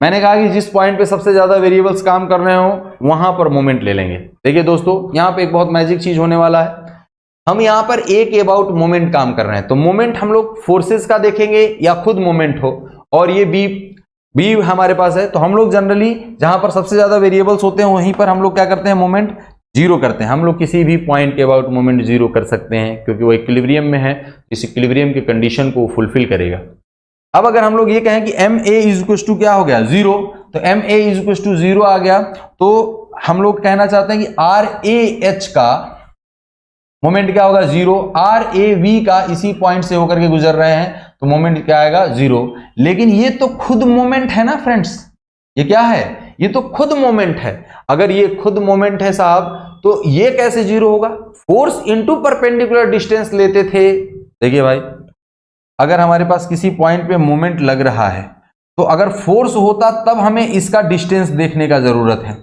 S1: मैंने कहा कि जिस पॉइंट पे सबसे ज्यादा वेरिएबल्स काम कर रहे हो वहां पर मोमेंट ले लेंगे। देखिए दोस्तों यहाँ पे एक बहुत मैजिक चीज होने वाला है, हम यहाँ पर ए के अबाउट मोमेंट काम कर रहे हैं, तो मोमेंट हम लोग फोर्सेस का देखेंगे या खुद मोमेंट हो, और ये बी हमारे पास है, तो हम लोग जनरली जहां पर सबसे ज्यादा वेरिएबल्स होते हैं वहीं पर हम लोग क्या करते हैं, मोमेंट 0 करते हैं। हम लोग किसी भी पॉइंट के अबाउट मोमेंट 0 कर सकते हैं क्योंकि वो इक्विलिब्रियम में है, इस इक्विलिब्रियम की कंडीशन को फुलफिल करेगा। अब अगर हम लोग ये कहें कि MA इक्वल टू क्या हो गया, 0, तो MA इक्वल टू 0 आ गया, तो हम लोग कहना चाहते हैं कि RAH का मोमेंट क्या होगा, 0, RAV का इसी पॉइंट से होकर के गुजर रहे हैं तो मोमेंट क्या आएगा, 0। लेकिन ये तो खुद मोमेंट है ना फ्रेंड्स, ये क्या है, ये तो खुद मोमेंट है। अगर ये खुद मोमेंट है साहब तो ये कैसे 0 होगा, फोर्स इंटू परपेंडिकुलर डिस्टेंस लेते थे। देखिए भाई अगर हमारे पास किसी पॉइंट पे मोमेंट लग रहा है तो अगर फोर्स होता तब हमें इसका डिस्टेंस देखने का जरूरत है,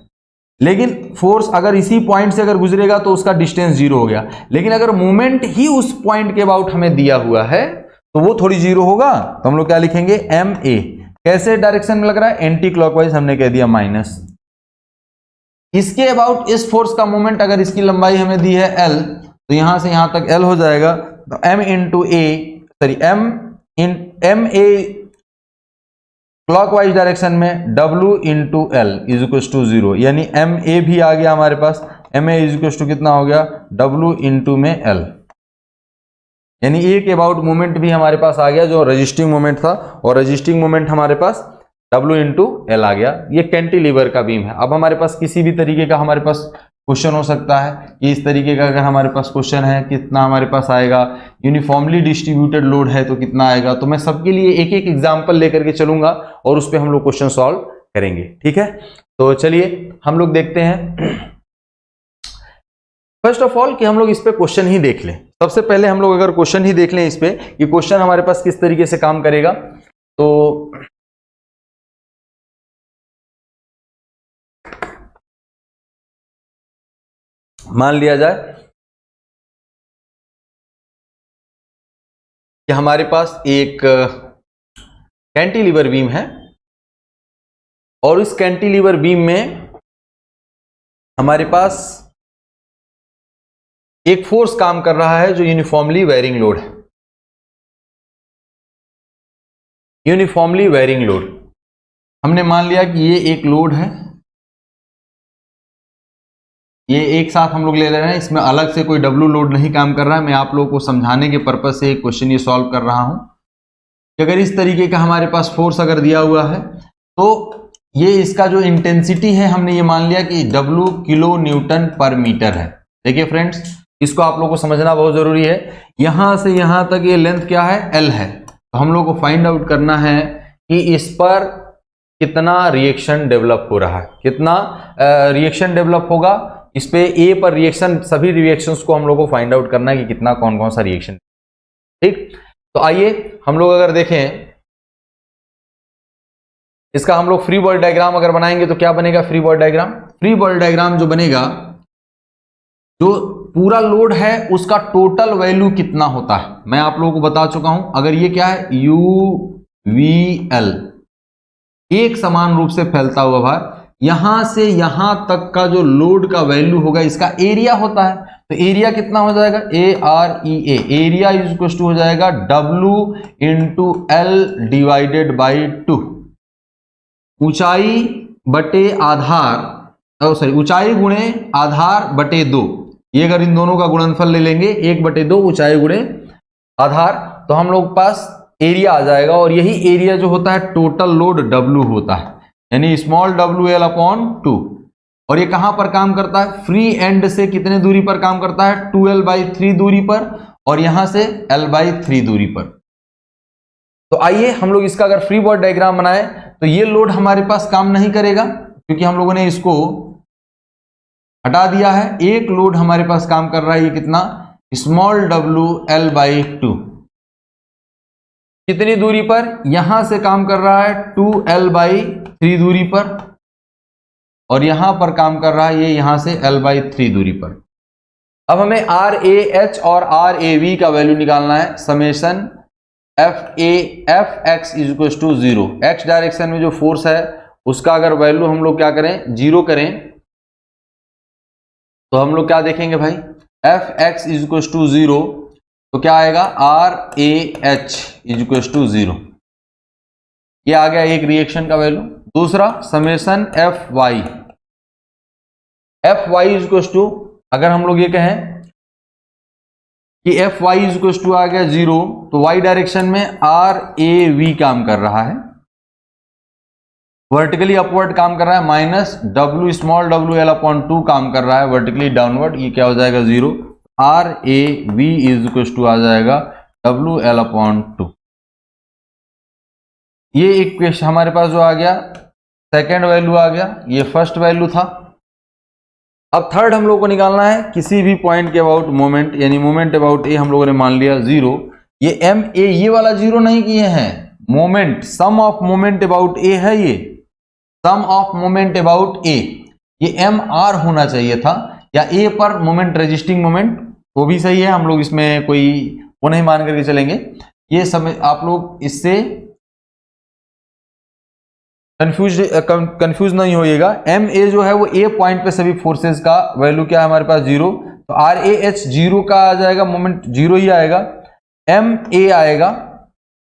S1: लेकिन फोर्स अगर इसी पॉइंट से अगर गुजरेगा तो उसका डिस्टेंस 0 हो गया। लेकिन अगर मोमेंट ही उस पॉइंट के अबाउट हमें दिया हुआ है तो वो थोड़ी 0 होगा, तो हम लोग क्या लिखेंगे, MA। कैसे डायरेक्शन में लग रहा है, एंटी क्लॉकवाइज, हमने कह दिया माइनस। इसके अबाउट इस फोर्स का मोमेंट अगर इसकी लंबाई हमें दी है L, तो यहां से यहां तक L हो जाएगा, तो MA क्लॉकवाइज डायरेक्शन में W into L is equal to 0, यानी MA भी आ गया हमारे पास, MA इज इक्वल टू कितना हो गया, W इंटू में L, यानी ए के अबाउट मोमेंट भी हमारे पास आ गया जो रजिस्टिंग मोमेंट था, और रजिस्टिंग मोमेंट हमारे पास W इंटू L आ गया। ये कैंटिलीवर का बीम है। अब हमारे पास किसी भी तरीके का हमारे पास क्वेश्चन हो सकता है कि इस तरीके का अगर हमारे पास क्वेश्चन है कितना हमारे पास आएगा, यूनिफॉर्मली डिस्ट्रीब्यूटेड लोड है तो कितना आएगा, तो मैं सबके लिए एक एक एग्जांपल लेकर के चलूंगा और उस पर हम लोग क्वेश्चन सॉल्व करेंगे। ठीक है, तो चलिए हम लोग देखते हैं फर्स्ट ऑफ ऑल कि हम लोग इस पे क्वेश्चन ही देख लें। सबसे पहले हम लोग अगर क्वेश्चन ही देख लें इस पे कि क्वेश्चन हमारे पास किस तरीके से काम करेगा, तो मान लिया जाए कि हमारे पास एक कैंटिलीवर बीम है और इस कैंटिलीवर बीम में हमारे पास एक फोर्स काम कर रहा है जो यूनिफॉर्मली वेरिंग लोड है। यूनिफॉर्मली वेरिंग लोड हमने मान लिया कि ये एक लोड है, ये एक साथ हम लोग ले रहे हैं, इसमें अलग से कोई W लोड नहीं काम कर रहा है। मैं आप लोगों को समझाने के पर्पज से एक क्वेश्चन ये सॉल्व कर रहा हूं कि अगर इस तरीके का हमारे पास फोर्स अगर दिया हुआ है तो ये इसका जो इंटेंसिटी है हमने ये मान लिया कि W किलो न्यूटन पर मीटर है। देखिए फ्रेंड्स इसको आप लोगों को समझना बहुत जरूरी है। यहां से यहां तक ये लेंथ क्या है, L है, तो हम लोग को फाइंड आउट करना है कि इस पर कितना रिएक्शन डेवलप हो रहा है, कितना रिएक्शन डेवलप होगा इस पे। ए पर रिएक्शन, सभी रिएक्शंस को हम लोग को फाइंड आउट करना है कि कितना कौन कौन सा रिएक्शन। ठीक, तो आइए हम लोग अगर देखें इसका हम लोग फ्री बॉडी डायग्राम अगर बनाएंगे तो क्या बनेगा free body diagram? Free body diagram जो बनेगा, जो पूरा लोड है उसका टोटल वैल्यू कितना होता है मैं आप लोगों को बता चुका हूं। अगर ये क्या है UVL, एक समान रूप से फैलता हुआ भार, यहां से यहां तक का जो लोड का वैल्यू होगा इसका एरिया होता है। तो एरिया कितना हो जाएगा? AREA, area is equal to हो जाएगा W into L divided by 2। ऊंचाई बटे आधार, सॉरी ऊंचाई गुणे आधार बटे 2, ये अगर इन दोनों का गुणनफल ले लेंगे 1/2 ऊंचाई गुणे आधार, तो हम लोग पास एरिया आ जाएगा। और यही एरिया जो होता है टोटल लोड W होता है, यानी स्मॉल WL अपॉन 2। और ये कहां पर काम करता है? फ्री एंड से कितने दूरी पर काम करता है? 2L/3 दूरी पर, और यहां से L/3 दूरी पर। तो आइए हम लोग इसका अगर फ्री बॉडी डायग्राम बनाए तो ये लोड हमारे पास काम नहीं करेगा, क्योंकि हम लोगों ने इसको हटा दिया है। एक लोड हमारे पास काम कर रहा है, ये कितना? Small WL/2। कितनी दूरी पर? यहां से काम कर रहा है 2L/3 दूरी पर, और यहां पर काम कर रहा है ये यहां से L/3 दूरी पर। अब हमें RAH और RAV का वैल्यू निकालना है। Summation FX is equal to 0, X direction में जो फोर्स है उसका अगर वैल्यू हम लोग क्या करें? 0 करें, तो हम लोग क्या देखेंगे भाई? Fx इज इक्वल टू 0, तो क्या आएगा? RAH is equal to 0। ये आ गया एक रिएक्शन का वैल्यू। दूसरा summation Fy is equal to, अगर हम लोग ये कहें कि Fy इज इक्वल टू आ गया 0, तो y डायरेक्शन में RAV काम कर रहा है, वर्टिकली अपवर्ड काम कर रहा है, minus W small WL upon 2 काम कर रहा है वर्टिकली डाउनवर्ड, ये क्या हो जाएगा? 0। RAV इज इक्वल टू आ जाएगा WL अपॉन 2। ये इक्वेशन हमारे पास जो आ गया, सेकेंड वैल्यू आ गया, ये फर्स्ट वैल्यू था। अब थर्ड हम लोग को निकालना है किसी भी पॉइंट के अबाउट मोमेंट, यानी मोमेंट अबाउट ए हम लोगों ने मान लिया 0। ये MA ये वाला 0 नहीं किए हैं, moment sum of moment about a है, ये sum of moment about a, ये MR होना चाहिए था, या ए पर मोमेंट रेजिस्टिंग मोमेंट, वो भी सही है, हम लोग इसमें कोई वो नहीं मान करके चलेंगे। ये समय आप लोग इससे कंफ्यूज नहीं होइएगा। MA जो है वो ए पॉइंट पे सभी फोर्सेस का वैल्यू क्या है हमारे पास? 0, तो RAH 0 का आ जाएगा, मोमेंट 0 ही आएगा, MA आएगा,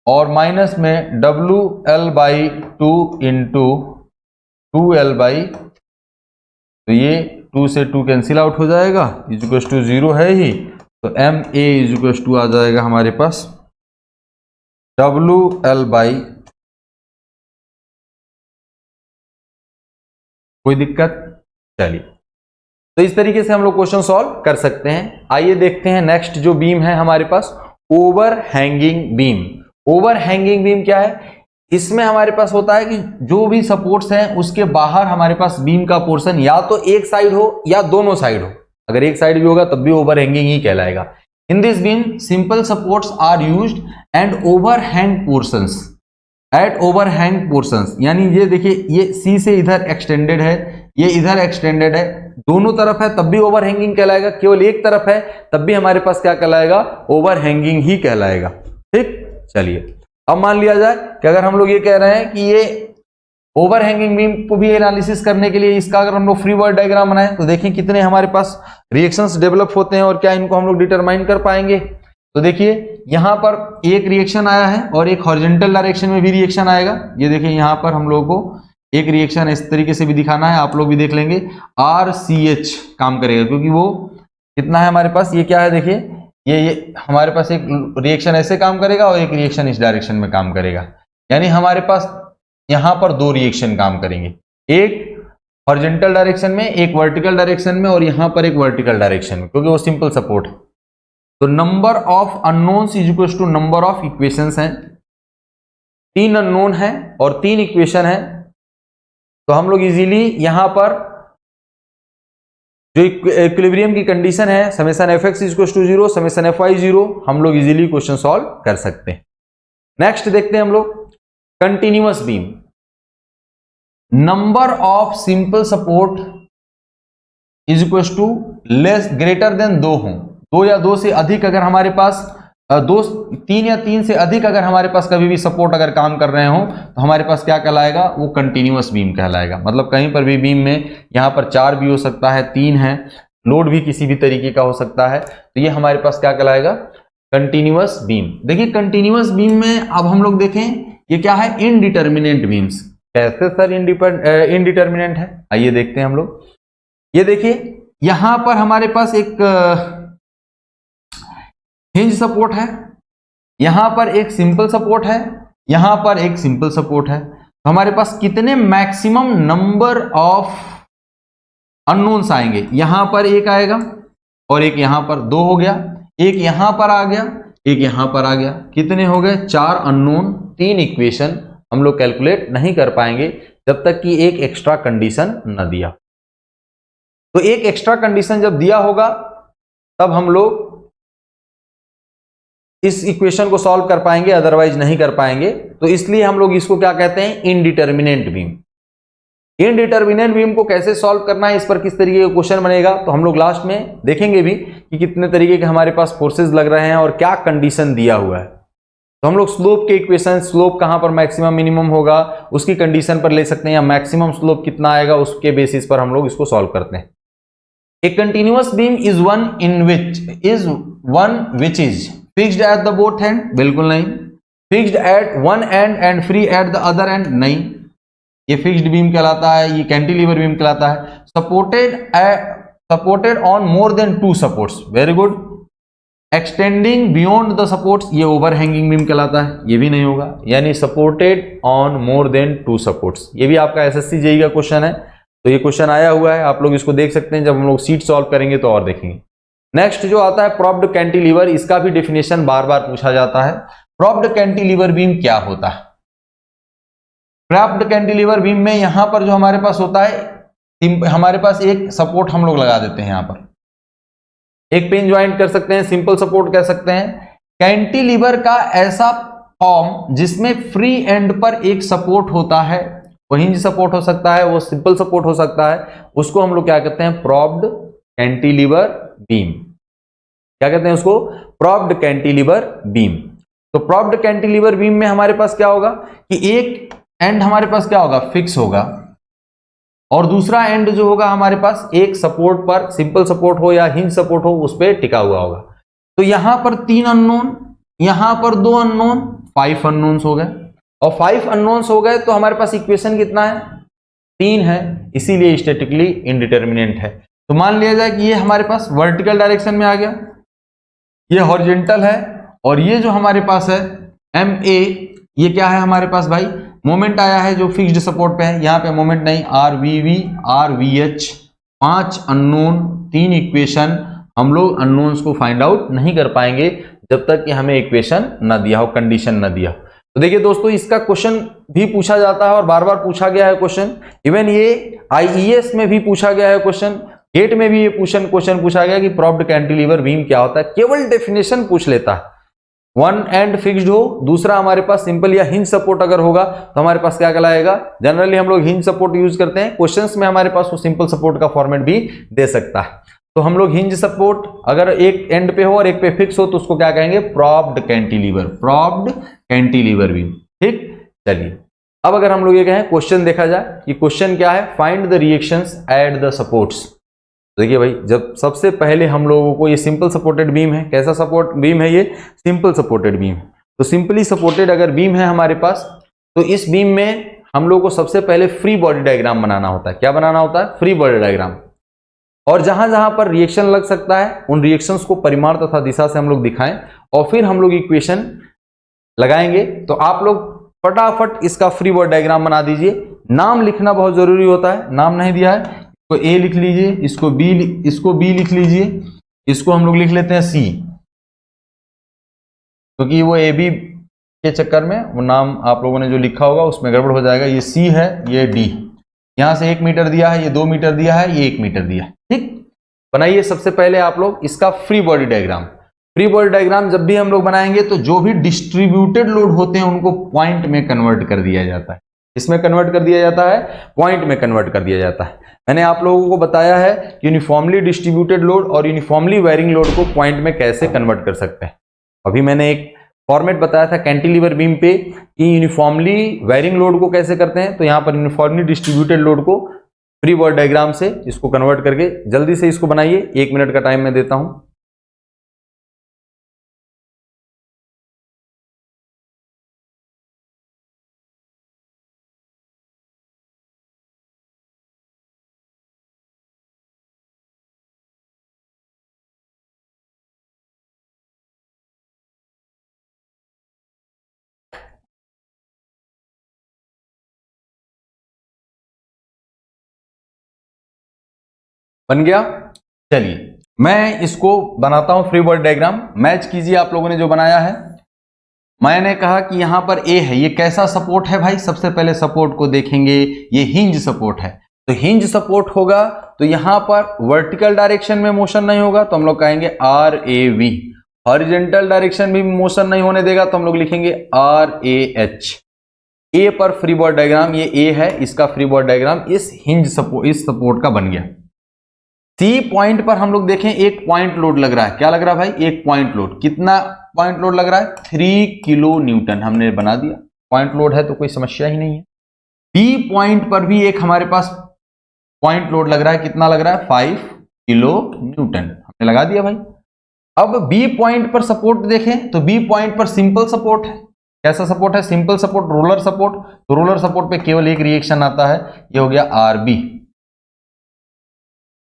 S1: और माइनस में WL/2 इंटू 2L/, तो ये 2 से 2 कैंसिल आउट हो जाएगा, इज इक्वल टू 0 है ही, तो MA इज इक्वल टू आ जाएगा हमारे पास WL/। कोई दिक्कत? चलिए, तो इस तरीके से हम लोग क्वेश्चन सॉल्व कर सकते हैं। आइए देखते हैं नेक्स्ट जो बीम है हमारे पास, overhanging beam. Overhanging beam क्या है? इसमें हमारे पास होता है कि जो भी सपोर्ट्स हैं उसके बाहर हमारे पास बीम का पोर्शन या तो एक साइड हो या दोनों साइड हो। अगर एक साइड भी होगा तब भी ओवर हैंगिंग ही कहलाएगा। In this beam simple supports are used and overhang portions at overhang portions, यानी ये देखिए ये C से इधर एक्सटेंडेड है, ये इधर एक्सटेंडेड है, दोनों तरफ है तब भी ओवर हैंगिंग कहलाएगा, केवल एक तरफ है तब भी हमारे पास क्या कहलाएगा? ओवर हैंगिंग ही कहलाएगा। ठीक, चलिए अब मान लिया जाए कि अगर हम लोग ये कह रहे हैं कि ये ओवर हैंगिंग बीम को भी एनालिसिस करने के लिए इसका अगर हम लोग फ्री बॉडी डायग्राम बनाएं तो देखें कितने हमारे पास रिएक्शंस डेवलप होते हैं और क्या इनको हम लोग डिटरमाइन कर पाएंगे। तो देखिए यहां पर एक रिएक्शन आया है और एक हॉरिजॉन्टल डायरेक्शन में भी रिएक्शन आएगा। ये देखिए यहां पर हम लोगों को एक रिएक्शन इस तरीके से भी दिखाना है, आप लोग भी देख लेंगे। RCH काम करेगा क्योंकि वो कितना है हमारे पास, ये क्या है देखिए ये हमारे पास एक रिएक्शन ऐसे काम करेगा और एक रिएक्शन इस डायरेक्शन में काम करेगा, यानी हमारे पास यहां पर दो रिएक्शन काम करेंगे, एक हॉरिजॉन्टल डायरेक्शन में एक वर्टिकल डायरेक्शन में और यहां पर एक वर्टिकल डायरेक्शन में, क्योंकि वो सिंपल सपोर्ट है। तो number of unknowns is equal to number of equations हैं, 3 अननोन है और 3 इक्वेशन है। तो हम लोग इजीली यहां पर जो इक्विलिब्रियम की कंडीशन है summation fx is equal to 0 summation fy 0, हम लोग इजीली क्वेश्चन सॉल्व कर सकते हैं। नेक्स्ट देखते हैं हम लोग continuous beam. Number of simple support is equal to less greater than 2 हो, 2 या 2 से अधिक अगर हमारे पास 3 या 3 से अधिक अगर हमारे पास कभी भी सपोर्ट अगर काम कर रहे हो तो हमारे पास क्या कहलाएगा, वो कंटिन्यूअस बीम कहलाएगा। मतलब कहीं पर भी बीम में यहाँ पर 4 भी हो सकता है, 3 है, लोड भी किसी भी तरीके का हो सकता है, तो ये हमारे पास क्या कहलाएगा, कंटिन्यूअस बीम। देखिए कंटिन्यूअस बीम में अब हम लोग देखें ये क्या है, इनडिटर्मिनेट बीम्स। कैसे सर इनडिटर्मिनेंट है, आइए देखते हैं हम लोग। ये देखिए यहां पर हमारे पास एक हिंज सपोर्ट है, यहां पर एक सिंपल सपोर्ट है, यहां पर एक सिंपल सपोर्ट है, तो हमारे पास कितने मैक्सिमम नंबर ऑफ अननोन्स आएंगे, यहां पर एक आएगा और एक यहां पर, 2 हो गया, एक यहां पर आ गया, एक यहां पर आ गया, कितने हो गए, 4 अननोन। 3 इक्वेशन हम लोग कैलकुलेट नहीं कर पाएंगे जब तक कि एक एक्स्ट्रा कंडीशन न दिया। तो एक एक्स्ट्रा कंडीशन जब दिया होगा तब हम लोग इस इक्वेशन को सॉल्व कर पाएंगे, अदरवाइज नहीं कर पाएंगे। तो इसलिए हम लोग इसको क्या कहते हैं, इनडिटर्मिनेंट बीम। इनडिटर्मिनेंट बीम को कैसे सॉल्व करना है, इस पर किस तरीके का क्वेश्चन बनेगा, तो हम लोग लास्ट में देखेंगे भी कि कितने तरीके के हमारे पास फोर्सेस लग रहे हैं और क्या कंडीशन दिया हुआ है। तो हम लोग स्लोप के इक्वेशन, स्लोप कहां पर मैक्सिमम मिनिमम होगा उसकी कंडीशन पर ले सकते हैं, या मैक्सिमम स्लोप कितना आएगा उसके बेसिस पर हम लोग इसको सॉल्व करते हैं। ए continuous beam is one which is fixed at the both and, बिल्कुल नहीं। Fixed at one and and free at the other and, नहीं, ये फिक्स्ड बीम कहलाता है, ये कैंटिलीवर बीम कहलाता है। Supported on more than 2 supports, very good. Extending beyond the supports, ये ओवरहैंगिंग बीम कहलाता है, ये भी नहीं होगा। यानी supported on more than 2 supports, ये भी आपका एसएससी जेईई का क्वेश्चन है, तो ये क्वेश्चन आया हुआ है, आप लोग इसको देख सकते हैं। जब हम लोग सीट सॉल्व करेंगे तो और देखेंगे। नेक्स्ट जो आता है प्रॉप्ड कैंटिलीवर, इसका भी डेफिनेशन बार बार पूछा जाता है। प्रॉप्ड कैंटिलीवर बीम क्या होता है? प्रॉप्ड कैंटिलीवर बीम में यहां पर जो हमारे पास होता है, हमारे पास एक सपोर्ट हम लोग लगा देते हैं, यहां पर एक पिन ज्वाइंट कर सकते हैं, सिंपल सपोर्ट कह सकते हैं। कैंटिलीवर का ऐसा फॉर्म जिसमें फ्री एंड पर एक सपोर्ट होता है, वो हिंज सपोर्ट हो सकता है, वो सिंपल सपोर्ट हो सकता है, उसको हम लोग क्या कहते हैं, प्रॉप्ड कैंटिलीवर बीम। क्या कहते हैं उसको? Propped cantilever beam. तो प्रॉप्ड कैंटिलीवर बीम में हमारे पास क्या होगा कि एक एंड हमारे पास क्या होगा, फिक्स होगा, और दूसरा एंड जो होगा हमारे पास एक सपोर्ट पर, सिंपल सपोर्ट हो या हिंज सपोर्ट हो, उस पर टिका हुआ होगा। तो यहां पर 3 अननोन, यहां पर 2 अननोन, 5 अननोन्स हो गए। और 5 अननोन्स हो गए तो हमारे पास इक्वेशन कितना है, 3 है, इसीलिए स्टैटिकली इनडिटर्मिनेंट है। तो मान लिया जाए कि ये हमारे पास वर्टिकल डायरेक्शन में आ गया, ये हॉरिजॉन्टल है, और ये जो हमारे पास है MA, ये क्या है हमारे पास भाई, मोमेंट आया है जो फिक्स्ड सपोर्ट पे है, यहाँ पे मोमेंट नहीं, RVV RVH, 5 अननोन, 3 इक्वेशन। हम लोग अननोन्स को फाइंड आउट नहीं कर पाएंगे जब तक कि हमें इक्वेशन न दिया हो, कंडीशन न दिया हो। तो देखिए दोस्तों, इसका क्वेश्चन भी पूछा जाता है और बार बार पूछा गया है क्वेश्चन। इवन ये IES में भी पूछा गया है क्वेश्चन, गेट में भी ये क्वेश्चन पूछा गया कि प्रॉप्ड कैंटिलीवर बीम क्या होता है। केवल डेफिनेशन पूछ लेता है, वन एंड फिक्स्ड हो, दूसरा हमारे पास सिंपल या हिंज सपोर्ट अगर होगा तो हमारे पास क्या कहलाएगा। जनरली हम लोग हिंज सपोर्ट यूज करते हैं, क्वेश्चंस में हमारे पास वो सिंपल सपोर्ट का फॉर्मेट भी दे सकता है। तो हम लोग हिंज सपोर्ट अगर एक एंड पे हो और एक पे फिक्स हो तो उसको क्या कहेंगे, propped cantilever, propped cantilever beam. ठीक, चलिए अब अगर हम लोग ये कहें क्वेश्चन देखा जाए कि क्वेश्चन क्या है, find the reactions at the supports. देखिए भाई, जब सबसे पहले हम लोगों को, ये सिंपल सपोर्टेड बीम है, कैसा सपोर्ट बीम है, ये सिंपल सपोर्टेड बीम है। तो सिंपली सपोर्टेड अगर बीम है हमारे पास, तो इस बीम में हम लोग को सबसे पहले फ्री बॉडी डायग्राम बनाना होता है। क्या बनाना होता है? Free body diagram. और जहां जहां पर रिएक्शन लग सकता है उन रिएक्शंस को परिमाण तथा दिशा से हम लोग दिखाएं, और फिर हम लोग इक्वेशन लगाएंगे। तो आप लोग फटाफट इसका फ्री बॉडी डायग्राम बना दीजिए। नाम लिखना बहुत जरूरी होता है, नाम नहीं दिया है तो A लिख लीजिए, इसको B लिख लीजिए, इसको हम लोग लिख लेते हैं C, क्योंकि वो AB के चक्कर में वो नाम आप लोगों ने जो लिखा होगा उसमें गड़बड़ हो जाएगा। ये C है, ये D, यहां से 1 मीटर दिया है, ये 2 मीटर दिया है, ये 1 मीटर दिया है। ठीक, बनाइए सबसे पहले आप लोग इसका free body diagram. Free body diagram जब भी हम लोग बनाएंगे तो जो भी डिस्ट्रीब्यूटेड लोड होते हैं उनको पॉइंट में कन्वर्ट कर दिया जाता है। इसमें कन्वर्ट कर दिया जाता है, पॉइंट में कन्वर्ट कर दिया जाता है। मैंने आप लोगों को बताया है कि यूनिफॉर्मली डिस्ट्रीब्यूटेड लोड और यूनिफॉर्मली वेरिंग लोड को पॉइंट में कैसे कन्वर्ट कर सकते हैं। अभी मैंने एक फॉर्मेट बताया था कैंटिलीवर बीम पे कि यूनिफॉर्मली वेरिंग लोड को कैसे करते हैं, तो यहाँ पर यूनिफॉर्मली डिस्ट्रीब्यूटेड लोड को फ्री बॉडी डायग्राम से इसको कन्वर्ट करके जल्दी से इसको बनाइए, 1 मिनट का टाइम मैं देता हूं। बन गया। चलिए मैं इसको बनाता हूं फ्री बॉडी डायग्राम, मैच कीजिए आप लोगों ने जो बनाया है। मैंने कहा कि यहां पर ए है, ये कैसा सपोर्ट है भाई, सबसे पहले सपोर्ट को देखेंगे, ये हिंज सपोर्ट है। तो हिंज सपोर्ट होगा तो यहां पर वर्टिकल डायरेक्शन में मोशन नहीं होगा, तो हम लोग कहेंगे आर ए वी। हॉरिजॉन्टल डायरेक्शन में मोशन नहीं होने देगा, तो हम लोग लिखेंगे आर ए एच। ए पर फ्री बॉडी डायग्राम, ये ए है, इसका फ्री बॉडी डायग्राम इस हिंज सपोर्ट, इस सपोर्ट का बन गया। सी पॉइंट पर हम लोग देखें एक पॉइंट लोड लग रहा है, क्या लग रहा है भाई, एक पॉइंट लोड। कितना पॉइंट लोड लग रहा है, 3 किलो न्यूटन हमने बना दिया, पॉइंट लोड है तो कोई समस्या ही नहीं है। बी पॉइंट पर भी एक हमारे पास पॉइंट लोड लग रहा है, कितना लग रहा है, 5 किलो न्यूटन हमने लगा दिया भाई। अब बी पॉइंट पर सपोर्ट देखें तो बी पॉइंट पर सिंपल सपोर्ट है। कैसा सपोर्ट है, सिंपल सपोर्ट, रोलर सपोर्ट। तो रोलर सपोर्ट पे केवल एक रिएक्शन आता है, ये हो गया आरबी।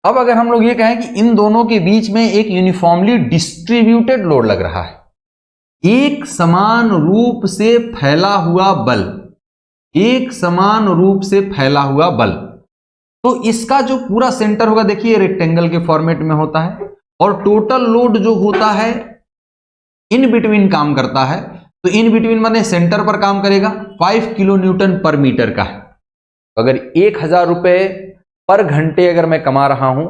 S1: अब अगर हम लोग ये कहें कि इन दोनों के बीच में एक यूनिफॉर्मली डिस्ट्रीब्यूटेड लोड लग रहा है, एक समान रूप से फैला हुआ बल, एक समान रूप से फैला हुआ बल, तो इसका जो पूरा सेंटर होगा, देखिए रेक्टेंगल के फॉर्मेट में होता है, और टोटल लोड जो होता है इन बिटवीन काम करता है। तो इन बिटवीन माने सेंटर पर काम करेगा, 5 किलो न्यूटन पर मीटर का है। अगर 1000 रुपए पर घंटे अगर मैं कमा रहा हूं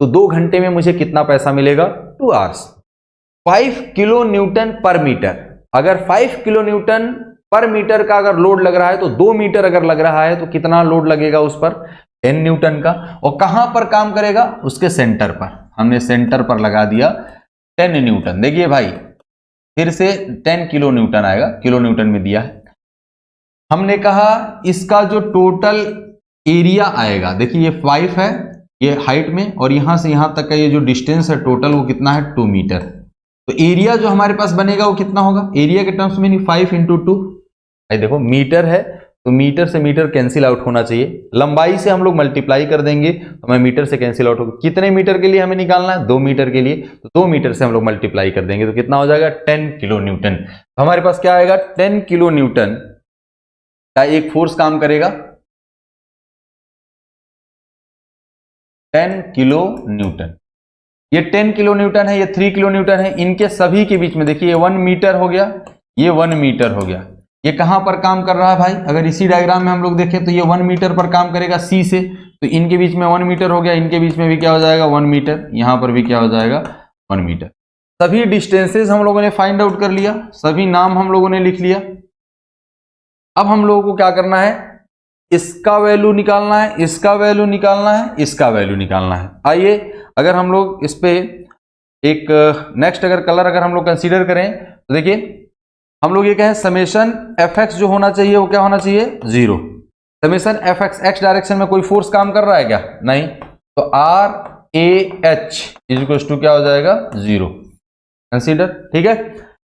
S1: तो 2 घंटे में मुझे कितना पैसा मिलेगा, 2 आवर्स। 5 किलो न्यूटन पर मीटर, अगर 5 किलो न्यूटन पर मीटर का अगर लोड लग रहा है तो 2 मीटर अगर लग रहा है तो कितना लोड लगेगा उस पर, 10 न्यूटन का। और कहां पर काम करेगा, उसके सेंटर पर। हमने सेंटर पर लगा दिया 10 न्यूटन। देखिए भाई फिर से 10 किलो न्यूटन आएगा, किलो न्यूटन में दिया है। हमने कहा इसका जो टोटल एरिया आएगा, देखिए ये 5 है ये हाइट में, और यहां से यहां तक का ये जो डिस्टेंस है टोटल वो कितना है, 2 मीटर। तो एरिया जो हमारे पास बनेगा वो कितना होगा, एरिया के टर्म्स में नहीं, 5 इंटू 2। देखो मीटर है तो मीटर से मीटर कैंसिल आउट होना चाहिए, लंबाई से हम लोग मल्टीप्लाई कर देंगे तो हमें मीटर से कैंसिल आउट होगा। कितने मीटर के लिए हमें निकालना है, 2 मीटर के लिए, तो 2 मीटर से हम लोग मल्टीप्लाई कर देंगे तो कितना हो जाएगा, 10 किलो न्यूटन। तो हमारे पास क्या आएगा, 10 किलो न्यूटन का एक फोर्स काम करेगा, 10 किलो न्यूटन। ये 10 किलो न्यूटन है, ये 3 किलो न्यूटन है, इनके सभी के बीच में देखिए 1 मीटर हो गया, ये 1 मीटर हो गया। ये कहां पर काम कर रहा है भाई, अगर इसी डायग्राम में हम लोग देखें तो ये 1 मीटर पर काम करेगा सी से, तो इनके बीच में 1 मीटर हो गया, इनके बीच में भी क्या हो जाएगा, 1 मीटर, यहां पर भी क्या हो जाएगा, 1 मीटर। सभी डिस्टेंसेस हम लोगों ने फाइंड आउट कर लिया, सभी नाम हम लोगों ने लिख लिया। अब हम लोगों को क्या करना है, इसका वैल्यू निकालना है, इसका वैल्यू निकालना है, इसका वैल्यू निकालना है। आइए अगर हम लोग इस पे एक नेक्स्ट अगर कलर अगर हम लोग कंसीडर करें तो देखिए हम लोग ये कहें समेशन एफ एक्स जो होना चाहिए वो क्या होना चाहिए, 0। Summation F x, x direction में कोई फोर्स काम कर रहा है क्या, नहीं, तो R A H is equal to क्या हो जाएगा, 0 कंसीडर। ठीक है,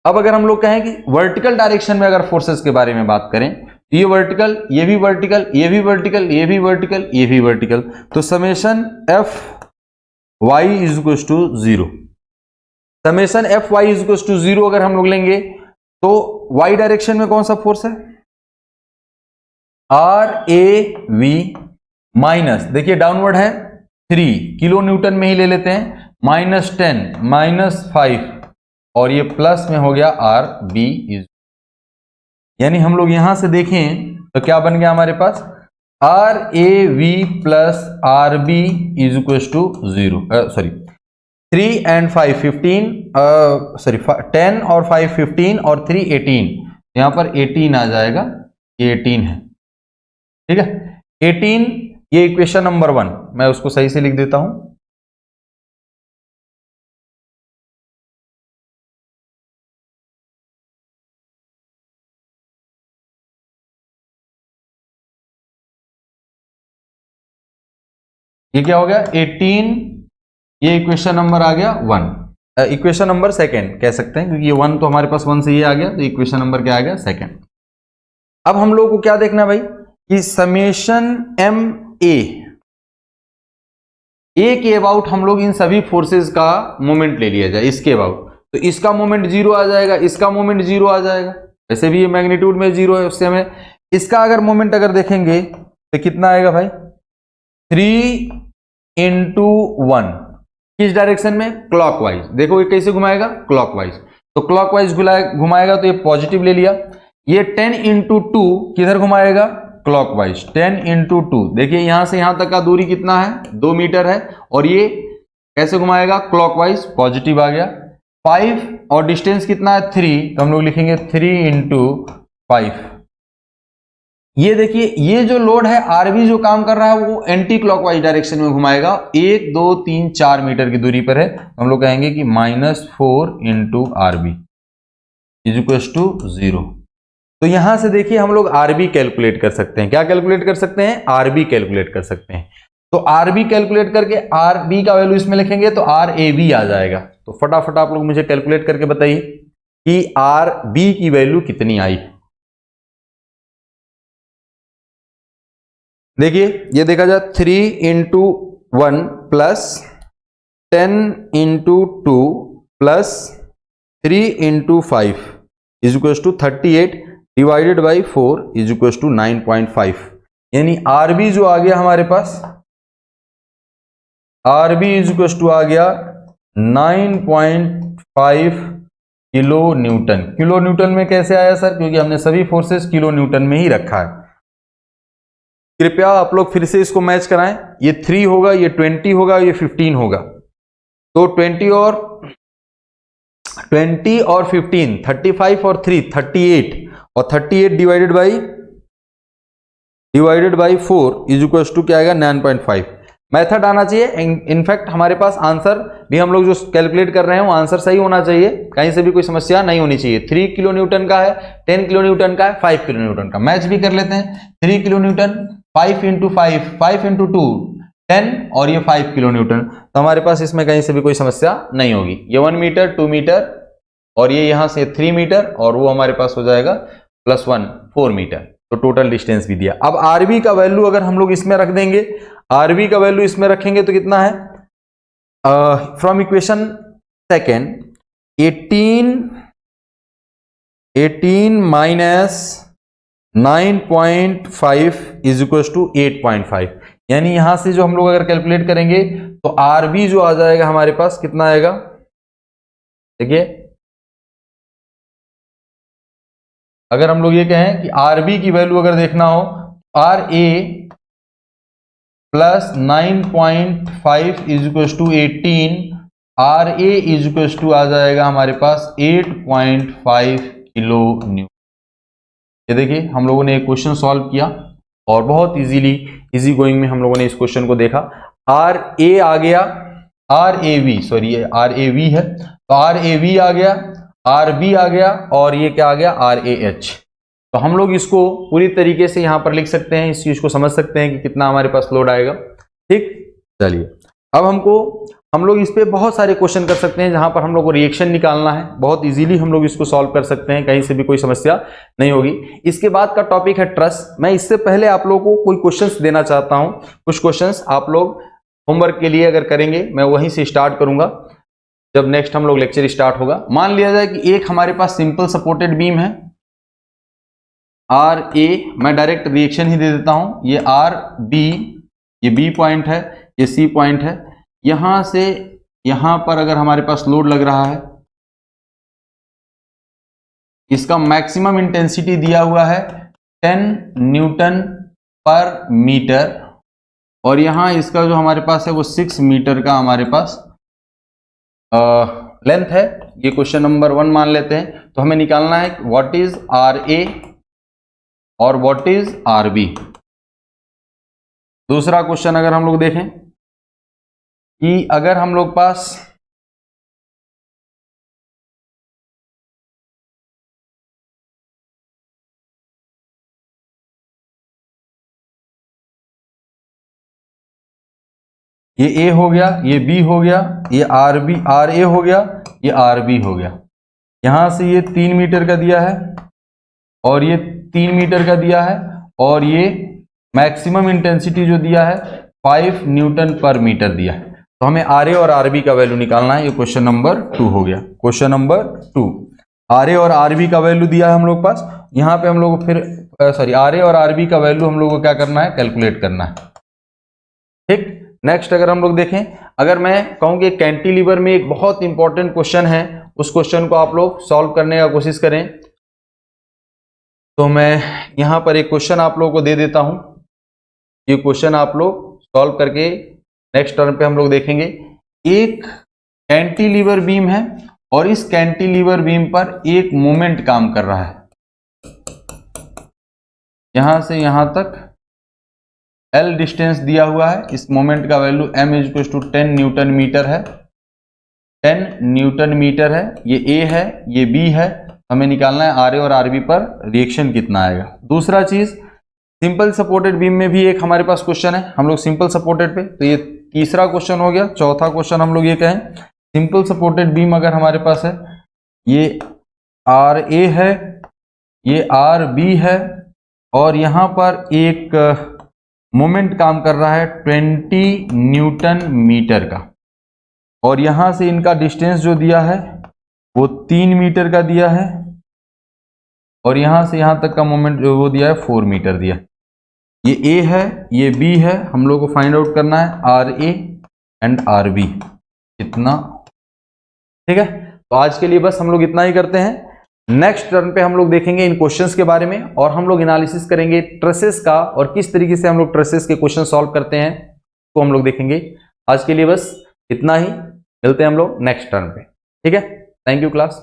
S1: अब अगर हम लोग कहें कि वर्टिकल डायरेक्शन में अगर फोर्सेस के बारे में बात करें, ये वर्टिकल, ये भी वर्टिकल, ये भी वर्टिकल, ये भी वर्टिकल, ये भी वर्टिकल, तो summation F Y is equal to 0। Summation F Y is equal to 0 अगर हम लोग लेंगे तो वाई डायरेक्शन में कौन सा फोर्स है, आर ए वी माइनस, देखिए डाउनवर्ड है 3 किलो न्यूटन में ही ले लेते हैं, -10 -5 और ये प्लस में हो गया आर बी इज, यानी हम लोग यहां से देखें तो क्या बन गया हमारे पास, r A V plus are b is equal to 0, sorry 3 and 5 15, sorry 10 और 5 15 और 3 18, यहां पर 18 आ जाएगा, ये 18 है। ठीक है। 18 ये इक्वेशन नंबर 1, मैं उसको सही से लिख देता हूं। ये क्या हो गया 18, ये इक्वेशन नंबर आ गया 1, इक्वेशन नंबर सेकंड कह सकते हैं, क्योंकि ये 1 तो हमारे पास 1 से ये आ गया, तो इक्वेशन नंबर क्या आ गया सेकंड। अब हम लोग को क्या देखना भाई कि समेशन एम ए के अबाउट हम लोग इन सभी फोर्सेस का मोमेंट ले लिया जाए, इसके अबाउट, तो इसका मोमेंट 0 आ जाएगा, इसका मोमेंट 0 आ जाएगा, वैसे भी ये मैग्नीट्यूड में 0 है, उससे हमें इसका अगर मोमेंट अगर देखेंगे तो कितना आएगा भाई 3 इंटू 1, किस डायरेक्शन में, क्लॉकवाइज। देखो ये कैसे घुमाएगा, क्लॉकवाइज, तो क्लॉकवाइज घुमाएगा तो ये पॉजिटिव ले लिया। ये 10 इंटू 2 किधर घुमाएगा, क्लॉकवाइज, 10 इंटू 2, देखिए यहां से यहां तक का दूरी कितना है 2 मीटर है, और ये कैसे घुमाएगा, क्लॉकवाइज, पॉजिटिव आ गया। 5 और डिस्टेंस कितना है 3, तो हम लोग लिखेंगे 3 इंटू 5। ये देखिए ये जो लोड है आरबी जो काम कर रहा है वो एंटी क्लॉकवाइज डायरेक्शन में घुमाएगा, 1 2 3 4 मीटर की दूरी पर है, हम लोग कहेंगे कि -4 into RB is equal to 0। तो यहां से देखिए हम लोग आरबी कैलकुलेट कर सकते हैं, क्या कैलकुलेट कर सकते हैं, आरबी कैलकुलेट कर सकते हैं। तो आरबी कैलकुलेट करके आरबी का वैल्यू इसमें लिखेंगे तो आर ए बी आ जाएगा। तो फटाफट आप लोग मुझे कैलकुलेट करके बताइए कि आर बी की वैल्यू कितनी आई। देखिए ये देखा जाए 3 into 1 plus 10 into 2 plus 3 into 5 is equal to 38 divided by 4 is equal to 9.5, यानी आरबी जो आ गया हमारे पास, आरबी इज इक्वल टू आ गया 9.5 किलो न्यूटन। किलो न्यूटन में कैसे आया सर, क्योंकि हमने सभी फोर्सेस किलो न्यूटन में ही रखा है। कृपया आप लोग फिर से इसको मैच कराएं, ये 3 होगा, ये 20 होगा, ये 15 होगा, तो 20 और 15, 35 और 3 38, और 38 divided by 4 is equal to क्या आएगा 9.5। मेथड आना चाहिए, इनफैक्ट हमारे पास आंसर भी हम लोग जो कैलकुलेट कर रहे हैं वो आंसर सही होना चाहिए, कहीं से भी कोई समस्या नहीं होनी चाहिए। 3 किलो न्यूटन का है, 10 किलो न्यूटन का है, 5 किलो न्यूटन का, मैच भी कर लेते हैं। 3 किलो न्यूटन 5 इंटू 5, 5 इंटू 2 10, और ये 5 किलो न्यूटन, तो हमारे पास इसमें कहीं से भी कोई समस्या नहीं होगी। ये 1 मीटर 2 मीटर, और ये यहां से 3 मीटर, और वो हमारे पास हो जाएगा +1 4 मीटर, तो टोटल डिस्टेंस भी दिया। अब आरबी का वैल्यू अगर हम लोग इसमें रख देंगे, आरबी का वैल्यू इसमें रखेंगे तो कितना है, from equation second 18 minus 9.5 is equal to 8.5, यानी यहां से जो हम लोग अगर कैलकुलेट करेंगे तो आरबी जो आ जाएगा हमारे पास कितना आएगा, देखिए अगर हम लोग ये कहें कि आरबी की वैल्यू अगर देखना हो, r a plus 9.5 is equal to 18, r a is equal to आ जाएगा हमारे पास 8.5 किलो न्यूटन। ये देखिए हम लोगों ने एक क्वेश्चन सॉल्व किया और बहुत इजी गोइंग में हम लोगों ने इस क्वेश्चन को देखा। आर ए आ गया, आर ए वी, सॉरी ये आर ए वी है, तो आर ए वी आ गया, आर बी आ गया, और ये क्या आ गया आर ए एच। तो हम लोग इसको पूरी तरीके से यहां पर लिख सकते हैं, इस चीज को समझ सकते हैं कि कितना हमारे पास लोड आएगा। ठीक, चलिए अब हम लोग इस पे बहुत सारे क्वेश्चन कर सकते हैं जहां पर हम लोग को रिएक्शन निकालना है, बहुत इजीली हम लोग इसको सॉल्व कर सकते हैं, कहीं से भी कोई समस्या नहीं होगी। इसके बाद का टॉपिक है ट्रस। मैं इससे पहले आप लोगों को कोई क्वेश्चंस देना चाहता हूं, कुछ क्वेश्चंस आप लोग होमवर्क के लिए अगर करेंगे, मैं वहीं से स्टार्ट करूंगा जब नेक्स्ट हम लोग लेक्चर स्टार्ट होगा। मान लिया जाए कि एक हमारे पास सिंपल सपोर्टेड बीम है आर ए, मैं डायरेक्ट रिएक्शन ही दे देता हूं, ये आर बी, ये बी पॉइंट है, ये सी पॉइंट है, यहां से यहां पर अगर हमारे पास लोड लग रहा है, इसका मैक्सिमम इंटेंसिटी दिया हुआ है 10 न्यूटन पर मीटर, और यहां इसका जो हमारे पास है वो 6 मीटर का हमारे पास लेंथ है। ये क्वेश्चन नंबर 1 मान लेते हैं। तो हमें निकालना है व्हाट इज आर ए और व्हाट इज आर बी। दूसरा क्वेश्चन अगर हम लोग देखें कि अगर हम लोग पास ये ए हो गया, ये बी हो गया, ये आर ए हो गया, ये आर बी हो गया, यहां से ये 3 मीटर का दिया है और ये 3 मीटर का दिया है और ये मैक्सिमम इंटेंसिटी जो दिया है 5 न्यूटन पर मीटर दिया है। तो हमें आर ए और आर बी का वैल्यू निकालना है। ये क्वेश्चन नंबर 2 हो गया। क्वेश्चन नंबर 2, आर ए और आर बी का वैल्यू दिया है हम लोग पास। यहाँ पे हम लोग फिर आर ए और आर बी का वैल्यू हम लोग को क्या करना है, कैलकुलेट करना है। ठीक, नेक्स्ट अगर हम लोग देखें, अगर मैं कहूँ कि कैंटिलीवर में एक बहुत इंपॉर्टेंट क्वेश्चन है, उस क्वेश्चन को आप लोग सॉल्व करने का कोशिश करें, तो मैं यहाँ पर एक क्वेश्चन आप लोगों को दे देता हूँ। ये क्वेश्चन आप लोग सॉल्व करके नेक्स्ट टर्म पे हम लोग देखेंगे। एक कैंटिलीवर बीम है और इस कैंटिलीवर बीम पर एक मोमेंट काम कर रहा है, यहां से यहां तक L डिस्टेंस दिया हुआ है। इस मोमेंट का वैल्यू m = 10 न्यूटन मीटर है, 10 न्यूटन मीटर है। ये A है, ये B है, हमें निकालना है आर ए और आर बी पर रिएक्शन कितना आएगा। दूसरा चीज, सिंपल सपोर्टेड बीम में भी एक हमारे पास क्वेश्चन है, हम लोग सिंपल सपोर्टेड पे, तो ये तीसरा क्वेश्चन हो गया। चौथा क्वेश्चन हम लोग ये कहें, सिंपल सपोर्टेड बीम अगर हमारे पास है, ये आर ए है, ये आर बी है और यहां पर एक मोमेंट काम कर रहा है 20 न्यूटन मीटर का, और यहां से इनका डिस्टेंस जो दिया है वो 3 मीटर का दिया है और यहां से यहां तक का मोमेंट जो वो दिया है 4 मीटर दिया। ये ए है, ये बी है, हम लोग को फाइंड आउट करना है R A and R B कितना। ठीक है, तो आज के लिए बस हम लोग इतना ही करते हैं। नेक्स्ट टर्न पे हम लोग देखेंगे इन क्वेश्चंस के बारे में और हम लोग एनालिसिस करेंगे ट्रेसेस का और किस तरीके से हम लोग ट्रेसेस के क्वेश्चन सॉल्व करते हैं, तो हम लोग देखेंगे। आज के लिए बस इतना ही, मिलते हैं हम लोग नेक्स्ट टर्न पे। ठीक है, थैंक यू क्लास।